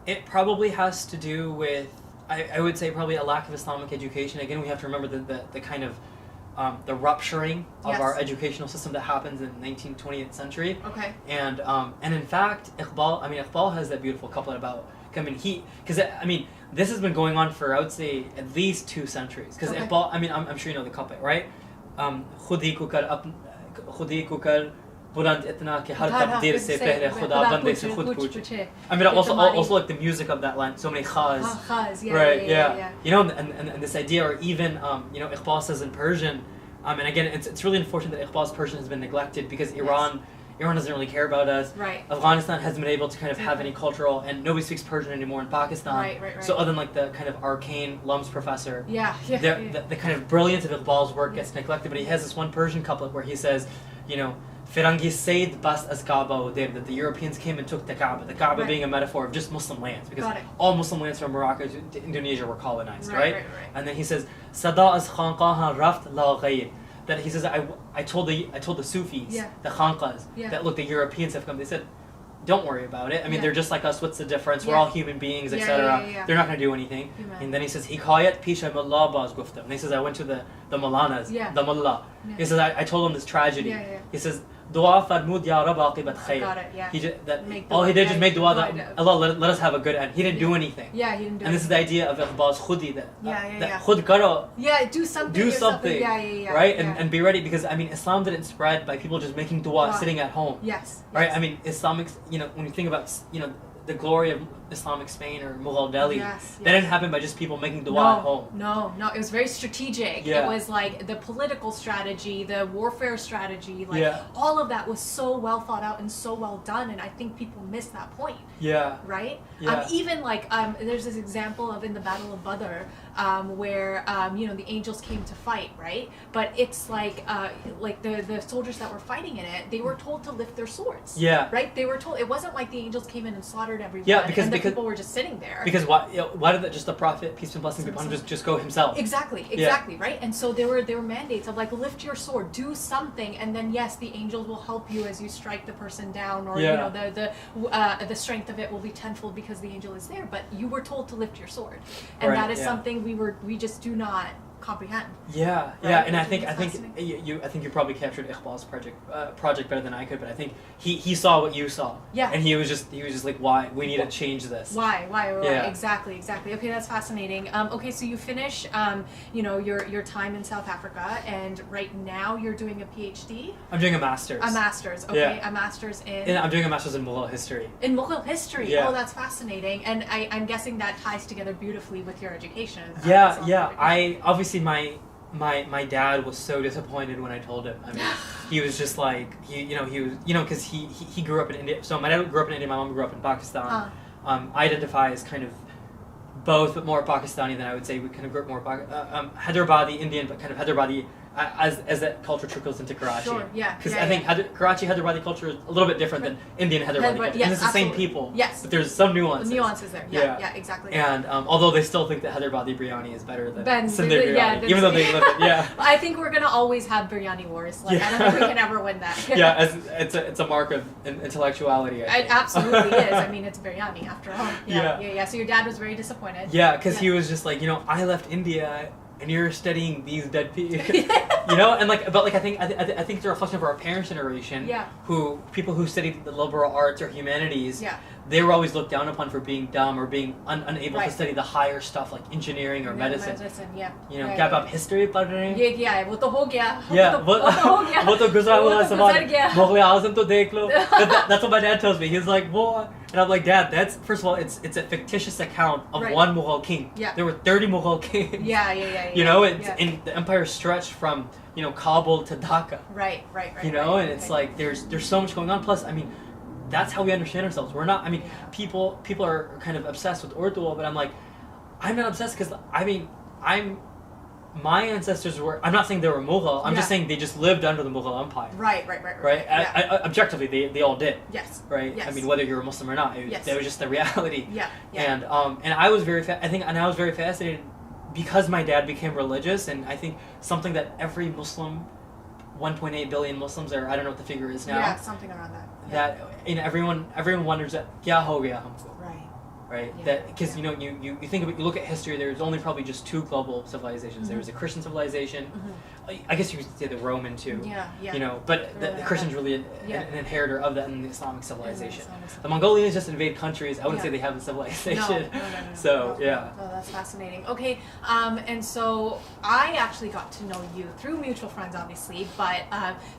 it probably has to do with, I would say probably a lack of Islamic education. Again, we have to remember the kind of the rupturing of Yes. our educational system that happens in the 19th, 20th century. Okay. And in fact, Iqbal has that beautiful couplet about, this has been going on for, I would say, at least 2 centuries. Because Okay. Iqbal, I'm sure you know the couplet, right? खुदी को कर बुलंद इतना कि हर तकदीर से पहले खुदा बंदे से खुद पूछे. Also like the music of that line, so many khas. Khas, yeah, Right, yeah. And this idea, or even Iqbal says in Persian, and again, it's really unfortunate that Iqbal's Persian has been neglected because Iran doesn't really care about us. Right. Afghanistan hasn't been able to kind of have any cultural, and nobody speaks Persian anymore in Pakistan. Right. So other than like the kind of arcane Lums professor, Yeah. the kind of brilliance of Iqbal's work gets neglected. But he has this one Persian couplet where he says, Firangi Said Bas as Kaaba Udir, that the Europeans came and took the Kaaba. The Kaaba being a metaphor of just Muslim lands, because all Muslim lands from Morocco to Indonesia were colonized, right? And then he says, Sada as Khanqaha Raft La Ghayr. That he says, I told the Sufis, the Khanqas, that look, the Europeans have come. They said, don't worry about it. They're just like us. What's the difference? We're all human beings, etc. They're not going to do anything. And then he says, Hikayat Pisha Mullah Baz Gufta. And he says, I went to the Maulanas, the Mullah. He says, I told him this tragedy. He says, Dua farmud ya Rab aqibat khayr. Got it, yeah. He did just make dua that Allah let us have a good end. He didn't do anything. Yeah, he didn't do And this is the idea of Iqbal's khudi, that khud karo. Yeah, do something. Yeah. Right? And be ready, because Islam didn't spread by people just making dua sitting at home. Yes. Right? Islamic, when you think about, the glory of Islamic Spain or Mughal Delhi, that didn't happen by just people making dua at home. No, it was very strategic. Yeah. It was like the political strategy, the warfare strategy, all of that was so well thought out and so well done, and I think people miss that point. Yeah. Right? Yeah. Even there's this example of in the Battle of Badr, where the angels came to fight, right? But it's like the soldiers that were fighting in it, they were told to lift their swords. Yeah. Right? They were told. It wasn't like the angels came in and slaughtered everyone. Yeah, because people were just sitting there. Because why did just the Prophet, peace and blessings be upon him, just go himself? Exactly, right? And so there were mandates of like, lift your sword, do something, and then yes, the angels will help you as you strike the person down, or the strength of it will be tenfold because the angel is there. But you were told to lift your sword, and that is something we just do not comprehend. Yeah, right? And I think you probably captured Iqbal's project better than I could, but I think he saw what you saw. Yeah. And he was just like, why we need to change this. Why? Yeah. Exactly. Okay, that's fascinating. Okay, so you finish your time in South Africa, and right now you're doing a PhD? I'm doing a master's. A master's, okay. Yeah. A master's in? I'm doing a master's in Mughal history. In Mughal history? Yeah. Oh, that's fascinating. And I'm guessing that ties together beautifully with your education. Yeah. I obviously my dad was so disappointed when I told him. He was just like, he was, because he grew up in India. So my dad grew up in India, my mom grew up in Pakistan. I identify as kind of both, but more Pakistani than I would say. We kind of grew up more Hyderabadi Indian, but kind of Hyderabadi as that culture trickles into Karachi. Sure, yeah. Because I think Karachi Hyderabadi culture is a little bit different than Indian Hyderabadi culture. Yes, and it's the absolutely. same people. Yes. But there's some nuances. Nuances there. Yeah, exactly. And although they still think that Hyderabadi biryani is better than Sindhi biryani, yeah, even though they live it, yeah. I think we're gonna always have biryani wars. I don't think we can ever win that. It's a mark of intellectuality. I think. It absolutely is. It's biryani after all. Yeah. So your dad was very disappointed. Yeah, because he was just like, I left India and you're studying these dead people. I think it's a reflection of our parents' generation. Yeah. People who studied the liberal arts or humanities. Yeah. they were always looked down upon for being dumb or being unable Right. to study the higher stuff like engineering or medicine. Yeah. You know, Right. क्या आप history पढ़ रहे हैं? Yeah, वो तो हो गया. Yeah, वो तो हो गया. वो तो गुजरा हुआ वो तो सवाल. गुजर गया. मुग़ल आज़म तो देख लो. That's what my dad tells me. He's like, "What?" And I'm like, "Dad, that's first of all, it's a fictitious account of Right. one Mughal king. Yeah. There were 30 Mughal kings. Yeah. You know, it's yeah. in the empire stretched from Kabul to Dhaka. Right. You know, right. and it's Okay. like there's so much going on. Plus, I mean, that's how we understand ourselves. We're not. I mean, Yeah. people are kind of obsessed with Urdu, but I'm like, I'm not obsessed because I mean, my ancestors were. I'm not saying they were Mughal. I'm just Yeah. saying they just lived under the Mughal Empire. Right. Right. Yeah. Objectively, they all did. Yes. Right. Yes. I mean, whether you're a Muslim or not, Yes. that was just the reality. Yeah. And I was very I was very fascinated because my dad became religious, and I think something that every Muslim, 1.8 billion Muslims, or I don't know what the figure is now. Yeah, something around that. Yeah. That everyone wonders that kya ho gaya humko, right? Yeah, That because yeah. you think about, you look at history. There's only probably just two global civilizations. Mhm. There was a Christian civilization. Mhm. I guess you could say the Roman too. Yeah. You know, but the Christian's really an inheritor of that in the Islamic civilization. The Mongolians just invade countries. I wouldn't say they have a civilization. No. So yeah. Oh, that's fascinating. Okay, and so I actually got to know you through mutual friends, obviously, but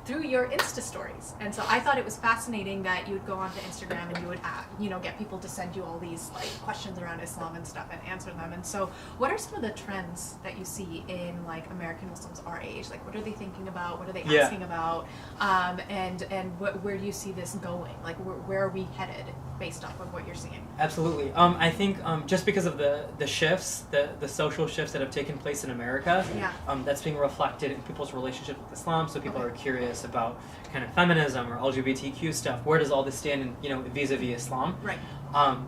through your Insta stories. And so I thought it was fascinating that you would go onto Instagram and you would, get people to send you all these like questions around Islam and stuff and answer them. And so, what are some of the trends that you see in like American Muslims our age? Like, what are they thinking about? What are they asking about? And where do you see this going? Like, where are we headed based off of what you're seeing? Absolutely. I think just because of the shifts, the social shifts that have taken place in America, that's being reflected in people's relationship with Islam. So people are curious about kind of feminism or LGBTQ stuff. Where does all this stand in vis-a-vis Islam? Right.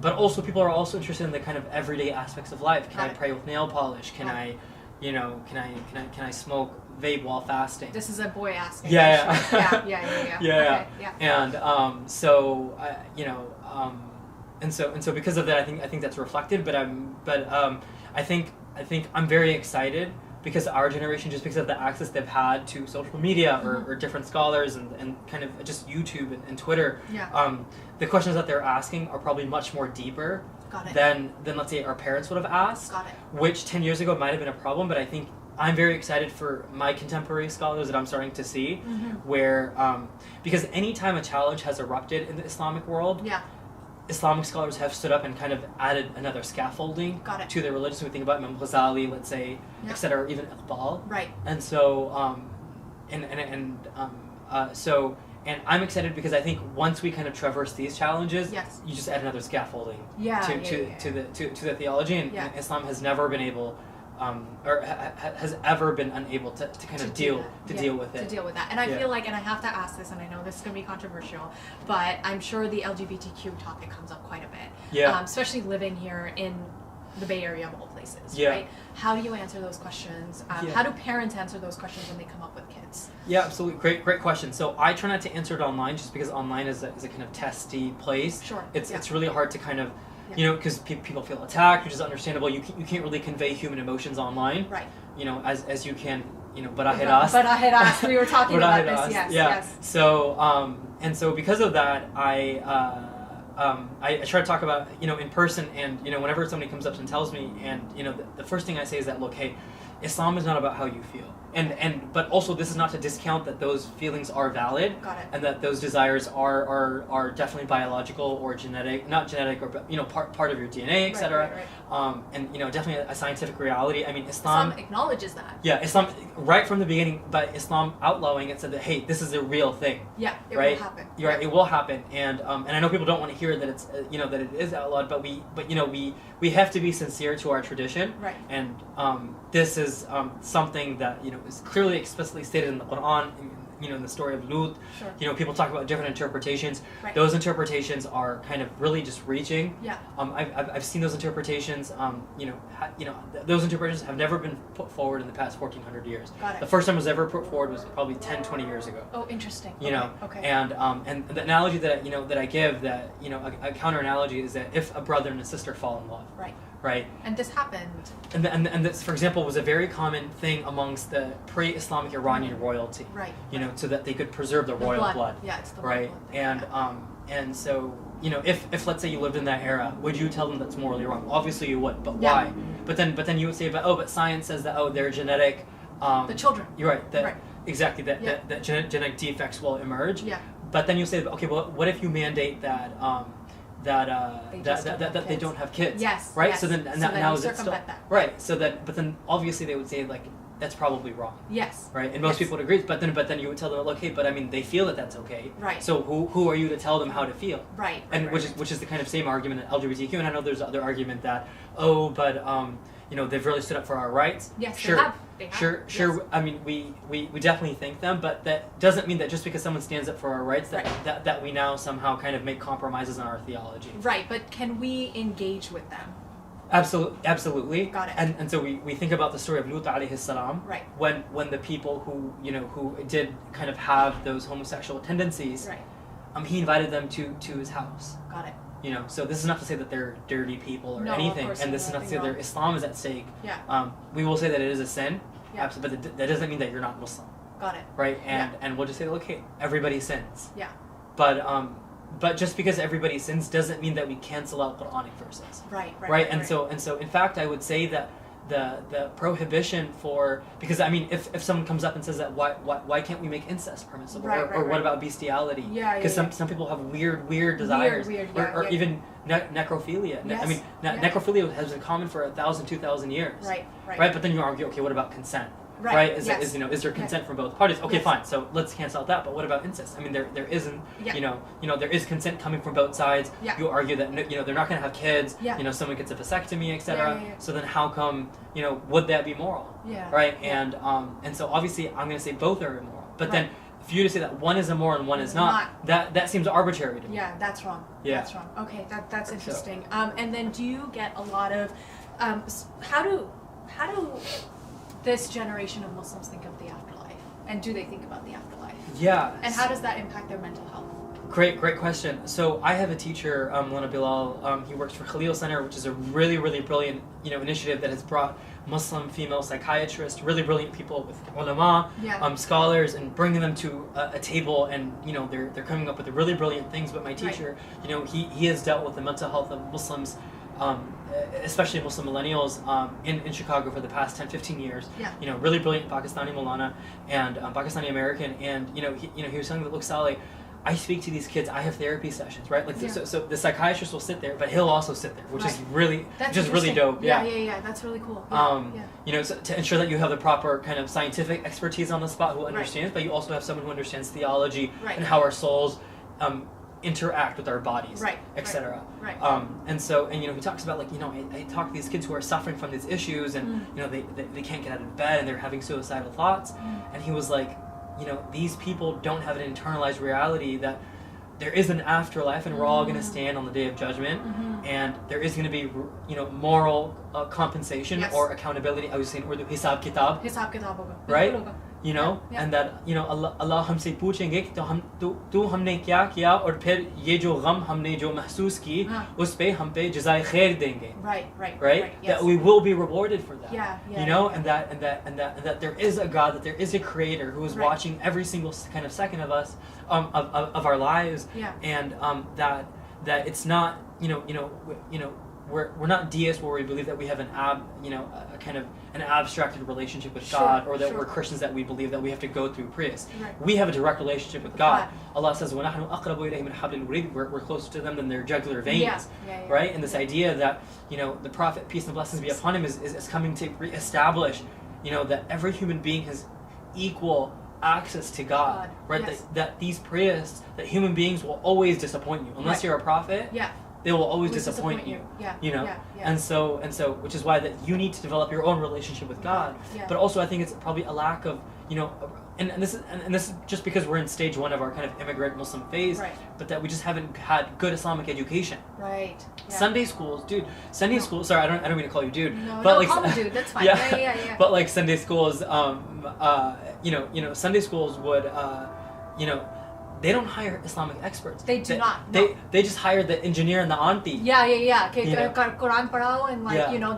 But also people are also interested in the kind of everyday aspects of life. Can I Right. pray with nail polish? Can I, can I smoke vape while fasting? This is a boy asking. Yeah. Yeah. Yeah. Okay, yeah. And and so because of that, I think that's reflected. But I think I'm very excited because our generation, just because of the access they've had to social media or different scholars and kind of just YouTube and Twitter, the questions that they're asking are probably much more deeper than let's say our parents would have asked. Got it. Which 10 years ago might have been a problem, but I think I'm very excited for my contemporary scholars that I'm starting to see, where because anytime a challenge has erupted in the Islamic world, Islamic scholars have stood up and kind of added another scaffolding to their religion. So we think about Imam Ghazali, let's say, etc., or even Iqbal. Right. And so, and I'm excited because I think once we kind of traverse these challenges, you just add another scaffolding to the theology, and Islam has never been able. Or has ever been unable to kind of deal with it. To deal with that. And I feel like, and I have to ask this, and I know this is going to be controversial, but I'm sure the LGBTQ topic comes up quite a bit. Yeah. Especially living here in the Bay Area of all places, Yeah. right? How do you answer those questions? How do parents answer those questions when they come up with kids? Yeah, absolutely. Great question. So I try not to answer it online just because online is a kind of testy place. Sure. It's really hard to kind of, because people feel attacked, which is understandable. You can't really convey human emotions online. Right. as you can, Barahe Rast. Barahe Rast. We were talking about this. Yes. So and so because of that, I try to talk about in person, and whenever somebody comes up and tells me, and the first thing I say is that, look, hey, Islam is not about how you feel, but also this is not to discount that those feelings are valid. Got it. And that those desires are definitely biological or genetic, not genetic, or part of your DNA, etc. Right. And definitely a scientific reality. I mean, Islam acknowledges that. Yeah, Islam right from the beginning, but Islam outlawing it said that, hey, this is a real thing. Yeah, it right? will happen. You're right, it will happen, and I know people don't want to hear that it's that it is outlawed, but we have to be sincere to our tradition. Right. And this is something that is clearly explicitly stated in the Quran. In the story of Lut, Sure. People talk about different interpretations. Right. Those interpretations are kind of really just reaching. Yeah. I've seen those interpretations. Those interpretations have never been put forward in the past 1,400 years. Got it. The first time it was ever put forward was probably 10, 20 years ago. Oh, interesting. Okay. And the analogy that I give, that a counter analogy, is that if a brother and a sister fall in love. Right. And this happened. And this, for example, was a very common thing amongst the pre-Islamic Iranian royalty. Right. So that they could preserve the royal blood. Yeah, it's the right. royal blood. And so if let's say you lived in that era, would you tell them that's morally wrong? Obviously you would, but Yeah. why? But then you would say, but science says that their genetic. The children. You're right. That Right. exactly that Yeah. that genetic defects will emerge. Yeah. But then you say, okay, well, what if you mandate that they don't have kids? Yes. Right. Yes. So then So now then is it still circumvent that. right? So that but then obviously they would say like that's probably wrong. Yes. Right, and most Yes. people would agree. But then you would tell them, okay, but I mean, they feel that that's okay. Right. So who are you to tell them how to feel? Right. And right, which is the kind of same argument in LGBTQ. And I know there's other argument that they've really stood up for our rights. Yes, sure, they have. They have. Sure. Yes. I mean, we definitely thank them, but that doesn't mean that just because someone stands up for our rights that we now somehow kind of make compromises on our theology. Right, but can we engage with them? Absolutely. Got it. And so we think about the story of Lut alayhi salam. Right. When the people who did kind of have those homosexual tendencies, Right. he invited them to his house. Got it. So this is not to say that they're dirty people or No, of anything, course and not, this is not to say nothing that Islam is at stake. Yeah. We will say that it is a sin, Yeah. absolutely, but that doesn't mean that you're not Muslim, Got it. right? And we'll just say, okay, everybody sins. Yeah. But just because everybody sins doesn't mean that we cancel out Quranic verses. Right. And so in fact I would say that the prohibition for, because I mean if someone comes up and says that why can't we make incest permissible, or what about bestiality? Yeah, because some people have weird desires, or even necrophilia. Yes. I mean necrophilia has been common for 1,000, 2,000 years. Right. But then you argue, okay, what about consent? Right. Is Yes. is there consent from both parties? Okay, Yes. fine. So let's cancel out that. But what about incest? I mean, there isn't. Yeah. There is consent coming from both sides. Yeah. You argue that they're not going to have kids. Yeah. Someone gets a vasectomy, etc. Yeah. So then how come would that be moral? Yeah. Right. Yeah. And so obviously I'm going to say both are immoral. But Right. then for you to say that one is immoral and one is not, that seems arbitrary to me. Yeah, that's wrong. Yeah. That's wrong. Okay, that's interesting. And then do you get a lot of how do this generation of Muslims think of the afterlife? And do they think about the afterlife? Yeah. And how does that impact their mental health? Great question. So I have a teacher, Lana Bilal. He works for Khalil Center, which is a really brilliant initiative that has brought Muslim female psychiatrists, really brilliant people with ulama, scholars, and bringing them to a table, and they're coming up with really brilliant things. But my teacher, he has dealt with the mental health of Muslims, especially Muslim millennials, in Chicago for the past 10-15 years. Yeah. Really brilliant Pakistani Maulana and Pakistani American, and he was saying that, look, Saaleh, I speak to these kids. I have therapy sessions, right? So the psychiatrist will sit there, but he'll also sit there, which is really dope. Yeah. That's really cool. So to ensure that you have the proper kind of scientific expertise on the spot who understands, but you also have someone who understands theology and how our souls interact with our bodies, etc. Right. And he talks about I talk to these kids who are suffering from these issues, and they can't get out of bed and they're having suicidal thoughts, and he was like, these people don't have an internalized reality that there is an afterlife and we're all going to stand on the day of judgment, and there is going to be moral compensation or accountability. I was saying Urdu, hisab kitab, right? And that Allah हमसे पूछेंगे कि तू हमने क्या किया, और फिर ये जो गम हमने जो महसूस की उस पे हम पे जज़ाए खैर देंगे. Right? Yes. That we will be rewarded for that. And that there is a God, that there is a creator who is watching every single kind of second of us, of our lives, and that it's not we're not deists where we believe that we have a kind of an abstracted relationship with God, or that we're Christians that we believe that we have to go through priests. We have a direct relationship with God. Allah says, وَنَحْنُ أَقْرَبُ إِلَيْهِ مِنْ حَبْلِ الْوَرِيدِ. We're closer to them than their jugular veins, right? And this idea that the Prophet, peace and blessings be upon him, is coming to reestablish that every human being has equal access to God, right? That these priests, that human beings will always disappoint you unless you're a prophet. They will always disappoint you. And so, which is why that you need to develop your own relationship with God. But also, I think it's probably a lack of, and this is just because we're in stage one of our kind of immigrant Muslim phase, but that we just haven't had good Islamic education. Sunday schools, dude. Sunday schools. Sorry, I don't mean to call you dude. No, but call me dude. That's fine. But like Sunday schools, Sunday schools would, they don't hire Islamic experts. They do not. They just hire the engineer and the auntie. Okay, Quran padhao and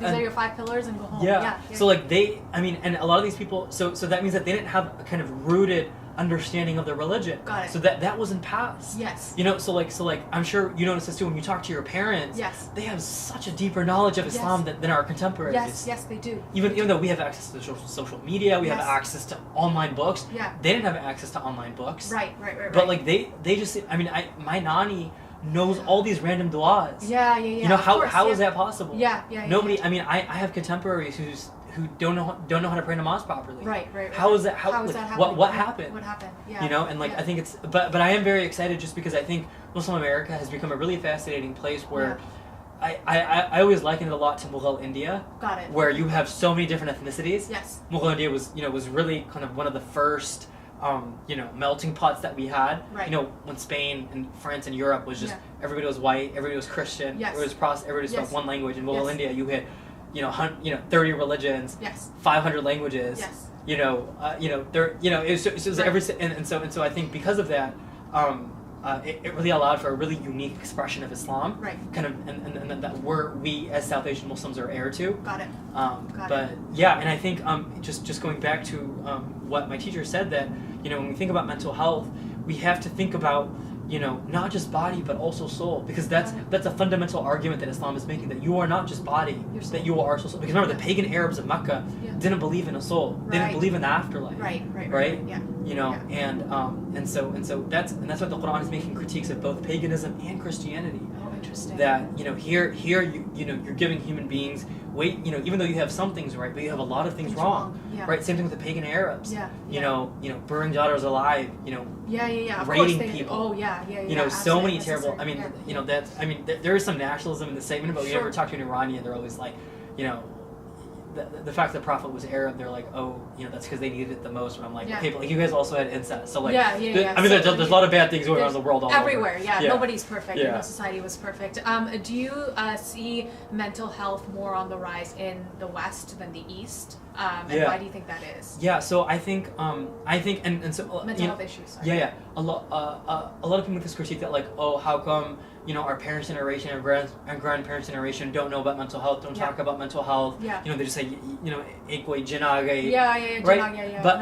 these are your 5 pillars and go home. So and a lot of these people, so that means that they didn't have a kind of rooted understanding of the religion. Got it. So that wasn't passed. Yes. You know, so like I'm sure you notice this too when you talk to your parents. Yes. They have such a deeper knowledge of Islam than our contemporaries. Yes, they do. Even though we have access to social media, we have Yes. access to online books. Yeah. They didn't have access to online books. Right. But like they just, I mean, my nani knows all these random du'as. Yeah. You know, how is that possible? Yeah. Nobody. I mean, I have contemporaries who don't know how to pray namaz properly. Right. How is that? How is like, that happening? What happened? What happened? Yeah. You know, and like I think it's, but I am very excited just because I think Muslim America has become a really fascinating place where I always liken it a lot to Mughal India. Got it. Where you have so many different ethnicities. Yes. Mughal India was really kind of one of the first melting pots that we had. Right. You know, when Spain and France and Europe was just everybody was white, everybody was Christian, Yes. everybody spoke one language. In Mughal Yes. India, you had 30 religions, Yes. 500 languages. Yes. It was every and so I think because of that, it really allowed for a really unique expression of Islam. Right. Kind of and that we as South Asian Muslims are heir to. Got it. But yeah, and I think just going back to what my teacher said, that when we think about mental health, we have to think about not just body but also soul, because that's a fundamental argument that Islam is making, that you are not just body, that you are soul. Because remember, the pagan Arabs of Mecca didn't believe in a soul. They didn't believe in the afterlife. Right. Yeah. And so that's what the Quran is making critiques of, both paganism and Christianity. Oh, interesting. That here you're giving human beings weight, even though you have some things right, but you have a lot of things wrong. Yeah. Right? Same thing with the pagan Arabs. Yeah. Burning daughters alive, Of raiding course people. Oh yeah. So many Absolutely terrible, necessary. there is some nationalism in the statement, but Sure. you ever talk to an Iranian, they're always like, the fact that the Prophet was Arab, they're like, oh, that's because they needed it the most. But I'm like, okay, but like you guys also had incest, so like, I mean, there's a lot of bad things going on in the world all everywhere. over. Yeah, nobody's perfect. Yeah. No society was perfect. Do you see mental health more on the rise in the West than the East? And why do you think that is? Yeah, so I think and so mental health issues. Sorry. Yeah. A lot of people make this critique that like, oh, how come our parents' generation and grandparents' generation don't know about mental health, don't talk about mental health. Yeah. They just say ekoi jinagai. Yeah. Right. But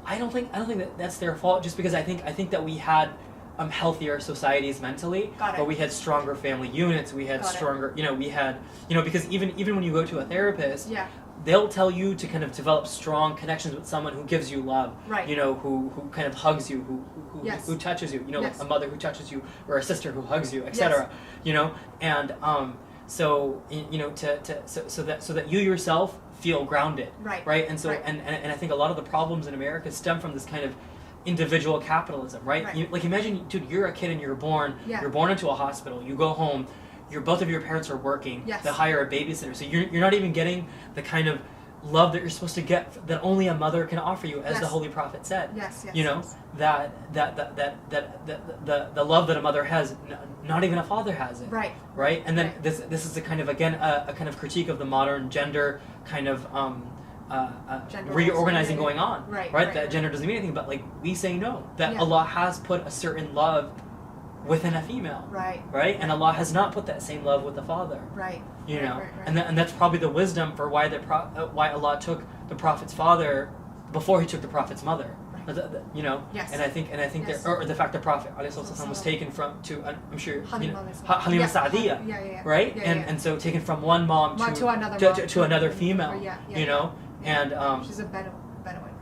I don't think that's their fault. Just because I think that we had healthier societies mentally, where we had stronger family units, we had stronger, we had, because even when you go to a therapist, they'll tell you to kind of develop strong connections with someone who gives you love, who kind of hugs you, who touches you, like a mother who touches you, or a sister who hugs you, etc. And so that you yourself feel grounded, right? And so and I think a lot of the problems in America stem from this kind of individual capitalism, right? Like imagine, dude, you're a kid and you're born into a hospital, you go home, both of your parents are working, they hire a babysitter, so you're not even getting the kind of love that you're supposed to get, that only a mother can offer you, as the Holy Prophet said. That the love that a mother has, not even a father has it. Right? And then this is a kind of, again, a kind of critique of the modern gender kind of reorganizing going on. Right? That gender doesn't mean anything, but like we say no. That Allah has put a certain love within a female. Right? And Allah has not put that same love with the father. And that's probably the wisdom for why why Allah took the Prophet's father before he took the Prophet's mother. And I think or the fact the Prophet ﷺ was taken to I'm sure Halima Sa'diyah, right? And so taken from one mom to another female, and she's a Bedouin,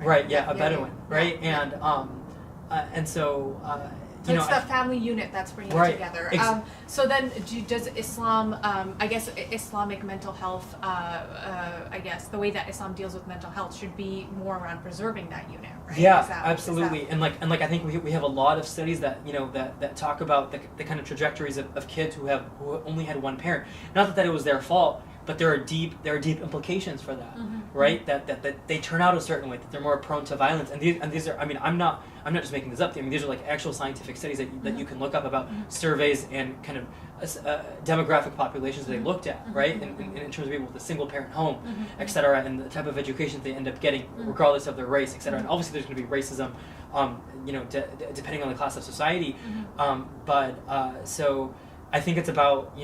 right? Yeah, a Bedouin, right? And so. So it's the family unit that's bringing it together. So then, does Islam, I guess Islamic mental health, I guess the way that Islam deals with mental health should be more around preserving that unit, right? Yeah, absolutely. And I think we have a lot of studies that that talk about the kind of trajectories of kids who only had one parent. Not that it was their fault, but there are deep implications for that, right? That they turn out a certain way, that they're more prone to violence. And these are, I mean, I'm not just making this up. I mean, these are like actual scientific studies that you can look up about surveys and kind of demographic populations that they looked at, right? In terms of people with a single parent home, etc., and the type of education they end up getting, regardless of their race, etc. And obviously, there's going to be racism, depending on the class of society. So I think it's about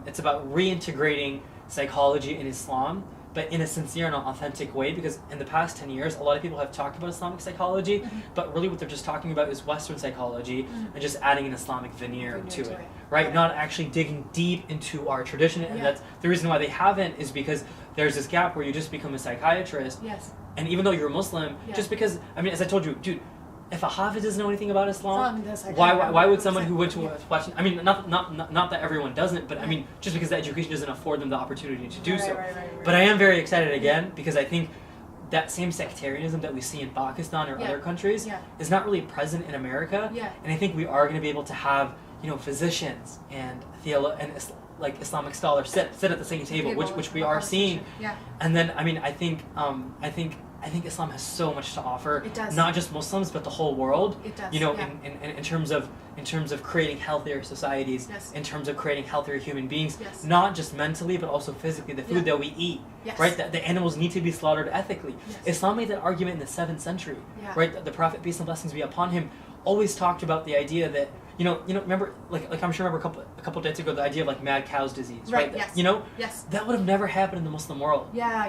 it's about reintegrating psychology in Islam but in a sincere and authentic way, because in the past 10 years, a lot of people have talked about Islamic psychology, but really what they're just talking about is Western psychology and just adding an Islamic veneer to it, right? Not actually digging deep into our tradition, and that's the reason why they haven't is because there's this gap where you just become a psychiatrist, and even though you're a Muslim, just because, I mean, as I told you, dude, if a Hafiz doesn't know anything about Islam, why would someone who went to Western, I mean, not that everyone doesn't, but I mean, just because the education doesn't afford them the opportunity to do so. But I am very excited again, because I think that same sectarianism that we see in Pakistan or other countries is not really present in America, and I think we are going to be able to have, you know, physicians and like Islamic scholars sit at the same table, which we are seeing. And then, I mean, I think Islam has so much to offer. It does. Not just Muslims, but the whole world. It does. You know, in terms of creating healthier societies, in terms of creating healthier human beings, not just mentally, but also physically. The food that we eat, right? That the animals need to be slaughtered ethically. Islam made that argument in the 7th century, right? The Prophet, peace and blessings be upon him, always talked about the idea that, you know, remember, like I'm sure remember a couple days ago, the idea of like mad cow's disease, right? Yes. You know, Yes. that would have never happened in the Muslim world. Yeah.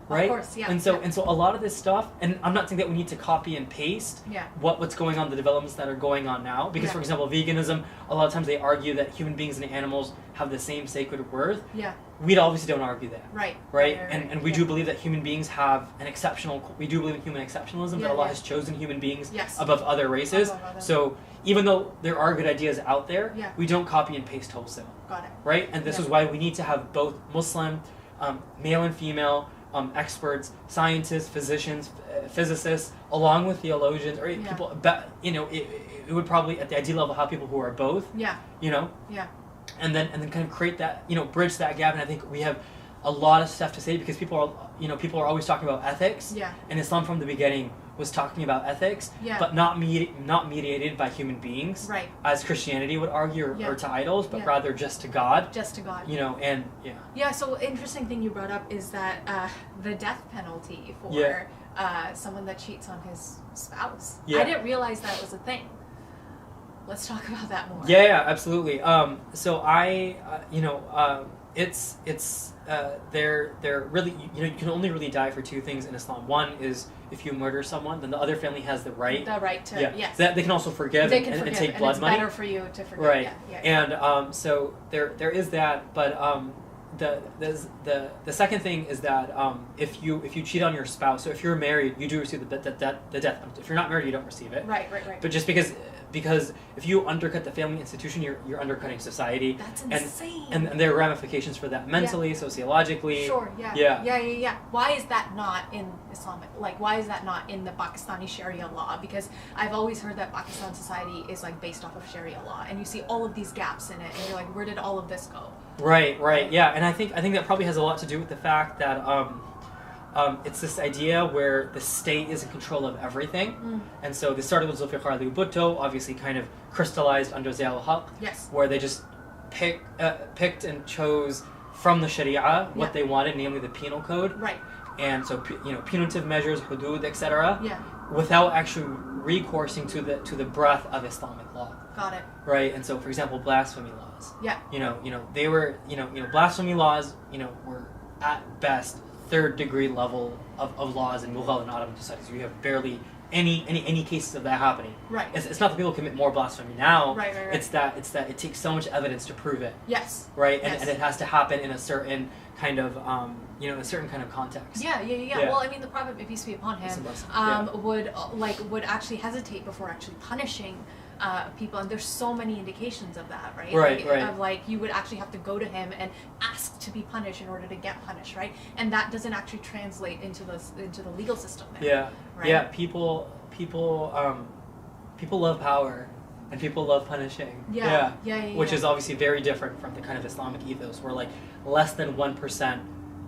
Right? Of course, yeah. And so a lot of this stuff, and I'm not saying that we need to copy and paste what's going on, the developments that are going on now, because for example, veganism, a lot of times they argue that human beings and animals have the same sacred worth. We obviously don't argue that. Right? And we do believe that human beings have an exceptional, we do believe in human exceptionalism, that Allah has chosen human beings above other races. So even though there are good ideas out there, we don't copy and paste wholesale. Got it. Right? And this is why we need to have both Muslim, male and female, experts, scientists, physicians, physicists, along with theologians, or people, but, you know, it would probably, at the ideal level, have people who are both. You know? And then kind of create that, you know, bridge that gap. And I think we have a lot of stuff to say, because people are always talking about ethics. And Islam from the beginning was talking about ethics, but not mediated by human beings, as Christianity would argue, or to idols, but rather just to God. Just to God. You know, and So interesting thing you brought up is that the death penalty for someone that cheats on his spouse. I didn't realize that was a thing. Let's talk about that more. Yeah, absolutely. So they're really, you know, you can only really die for two things in Islam. One is if you murder someone, then the other family has the right. The right to, yes. That they can also forgive and take blood it's money. Better for you to forgive. Right. And so there is that, but the second thing is that if you cheat on your spouse, so if you're married, you do receive the death penalty. If you're not married, you don't receive it. Right. But just because if you undercut the family institution, you're undercutting society. That's insane. And there are ramifications for that mentally, sociologically. Sure, yeah. Why is that not in Islamic? Like, why is that not in the Pakistani Sharia law? Because I've always heard that Pakistan society is like based off of Sharia law, and you see all of these gaps in it, and you're like, where did all of this go? Right. Yeah, and I think that probably has a lot to do with the fact that it's this idea where the state is in control of everything. And so they started with Zulfiqar Ali Bhutto, obviously kind of crystallized under Zia al-Haq, where they just picked and chose from the Sharia what they wanted, namely the penal code. And so, you know, punitive measures, hudud, etc. Without actually recoursing to the breadth of Islamic law. Got it. Right, and so, for example, blasphemy laws. You know, they were, blasphemy laws, were at best third degree level of laws in Mughal and Ottoman societies. You have barely any cases of that happening. It's not that people commit more blasphemy now. It's that it takes so much evidence to prove it. Right, and it has to happen in a certain kind of a certain kind of context. Yeah. Well, I mean, the Prophet, peace be upon him, would actually hesitate before actually punishing people, and there's so many indications of that, right? Of like you would actually have to go to him and ask to be punished in order to get punished, right? And that doesn't actually translate into the legal system there. People love power, and people love punishing. Which is obviously very different from the kind of Islamic ethos, where like less than 1%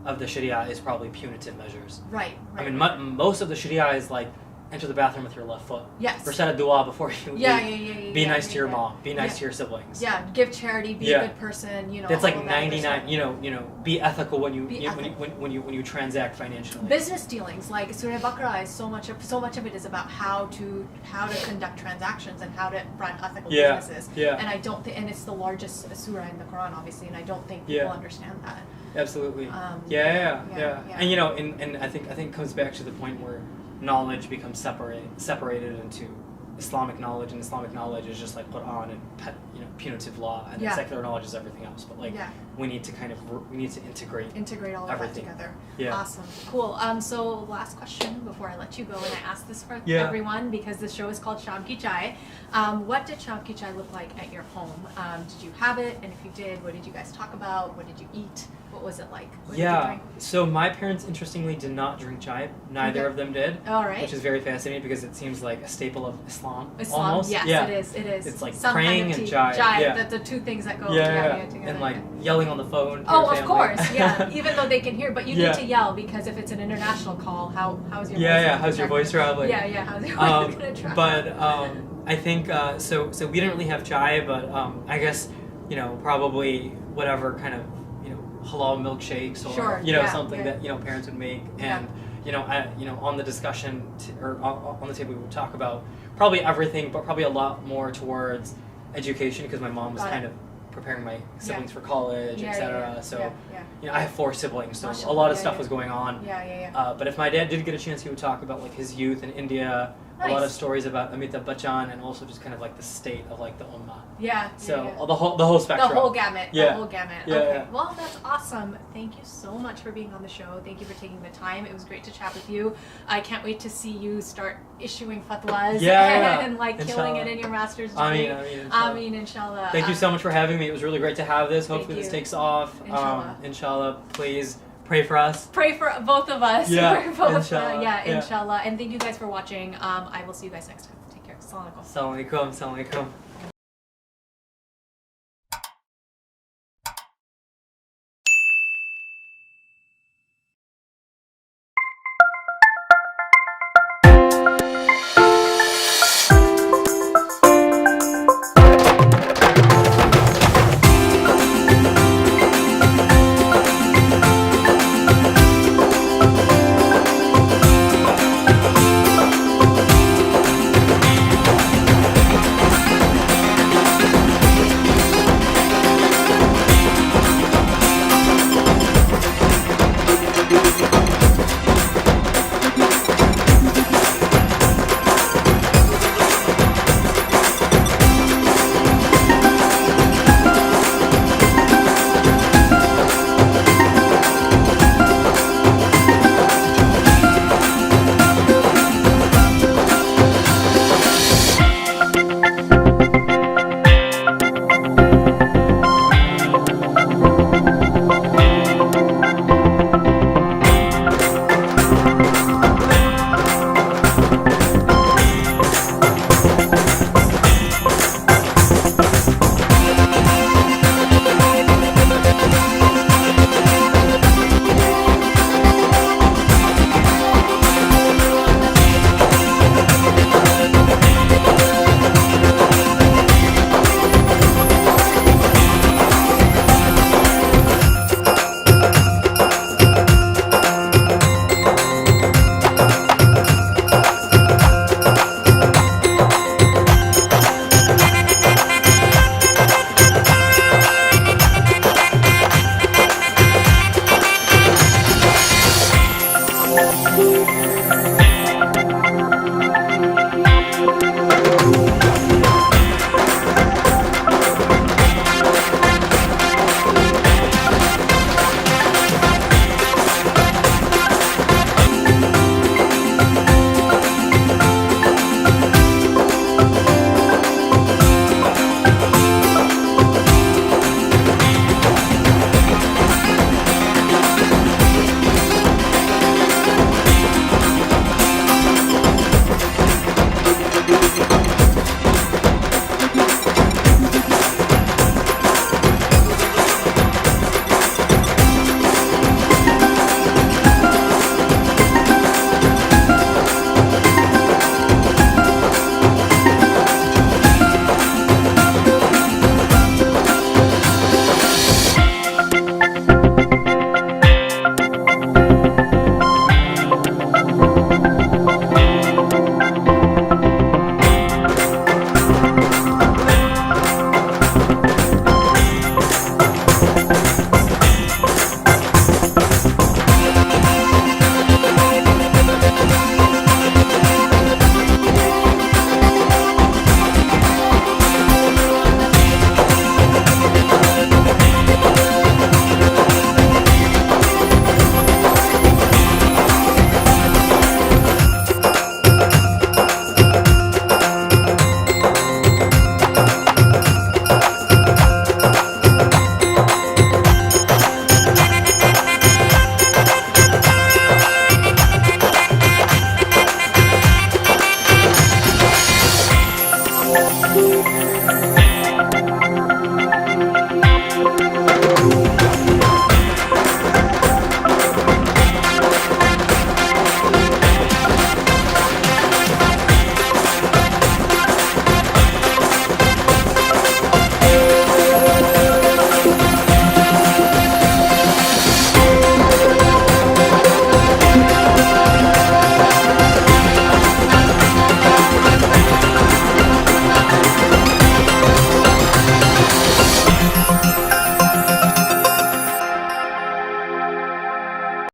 of the Sharia is probably punitive measures. I mean, most of the Sharia is like, enter the bathroom with your left foot. Recite a dua before you leave. Be nice to your mom. Be nice to your siblings. Give charity. Be a good person. That's like 99. Be ethical when you transact financially. Business dealings, like Surah Baqarah, is so much of it is about how to conduct transactions and how to run ethical businesses. And I don't think, and it's the largest surah in the Quran, obviously, and I don't think people understand that. Absolutely. Yeah. And you know, and I think it comes back to the point where knowledge becomes separated into Islamic knowledge, and Islamic knowledge is just like Quran and punitive law, and then secular knowledge is everything else. But like we need to integrate all everything of that together. Yeah. Awesome. Cool. So last question before I let you go, and I ask this for everyone because the show is called Shaam Ki Chai. What did Shaam Ki Chai look like at your home? Did you have it? And if you did, what did you guys talk about? What did you eat? What was it like? What did you drink? So my parents, interestingly, did not drink chai. Neither of them did. All right. Which is very fascinating because it seems like a staple of Islam. almost. Yes, it is. It's like some praying kind of and chai. The two things that go together. together. And yelling on the phone. To Oh, your of family. course, even though they can hear, but you need to yell because if it's an international call, how's your voice? How's your voice traveling? How's your voice gonna travel? But I think so we didn't really have chai, but I guess probably whatever kind of halal milkshakes or something that parents would make, and on the discussion or on the table we would talk about probably everything, but probably a lot more towards education because my mom was kind of preparing my siblings for college, etc. So I have 4 siblings, so a lot of stuff was going on. But if my dad did get a chance, he would talk about his youth in India. Nice. A lot of stories about Amitabh Bachchan, and also just kind of the state of the ummah. So the whole spectrum. The whole gamut. The whole gamut. Yeah, okay. yeah. Well, that's awesome. Thank you so much for being on the show. Thank you for taking the time. It was great to chat with you. I can't wait to see you start issuing fatwas and killing it in your master's degree. Ameen, inshallah. Thank you so much for having me. It was really great to have this. Hopefully this takes off. Inshallah. Inshallah, please. Pray for us. Pray for both of us. Yeah, for both, inshallah. Inshallah. And thank you guys for watching. I will see you guys next time. Take care. Assalamu alaikum. Assalamu alaikum. Assalamu alaikum.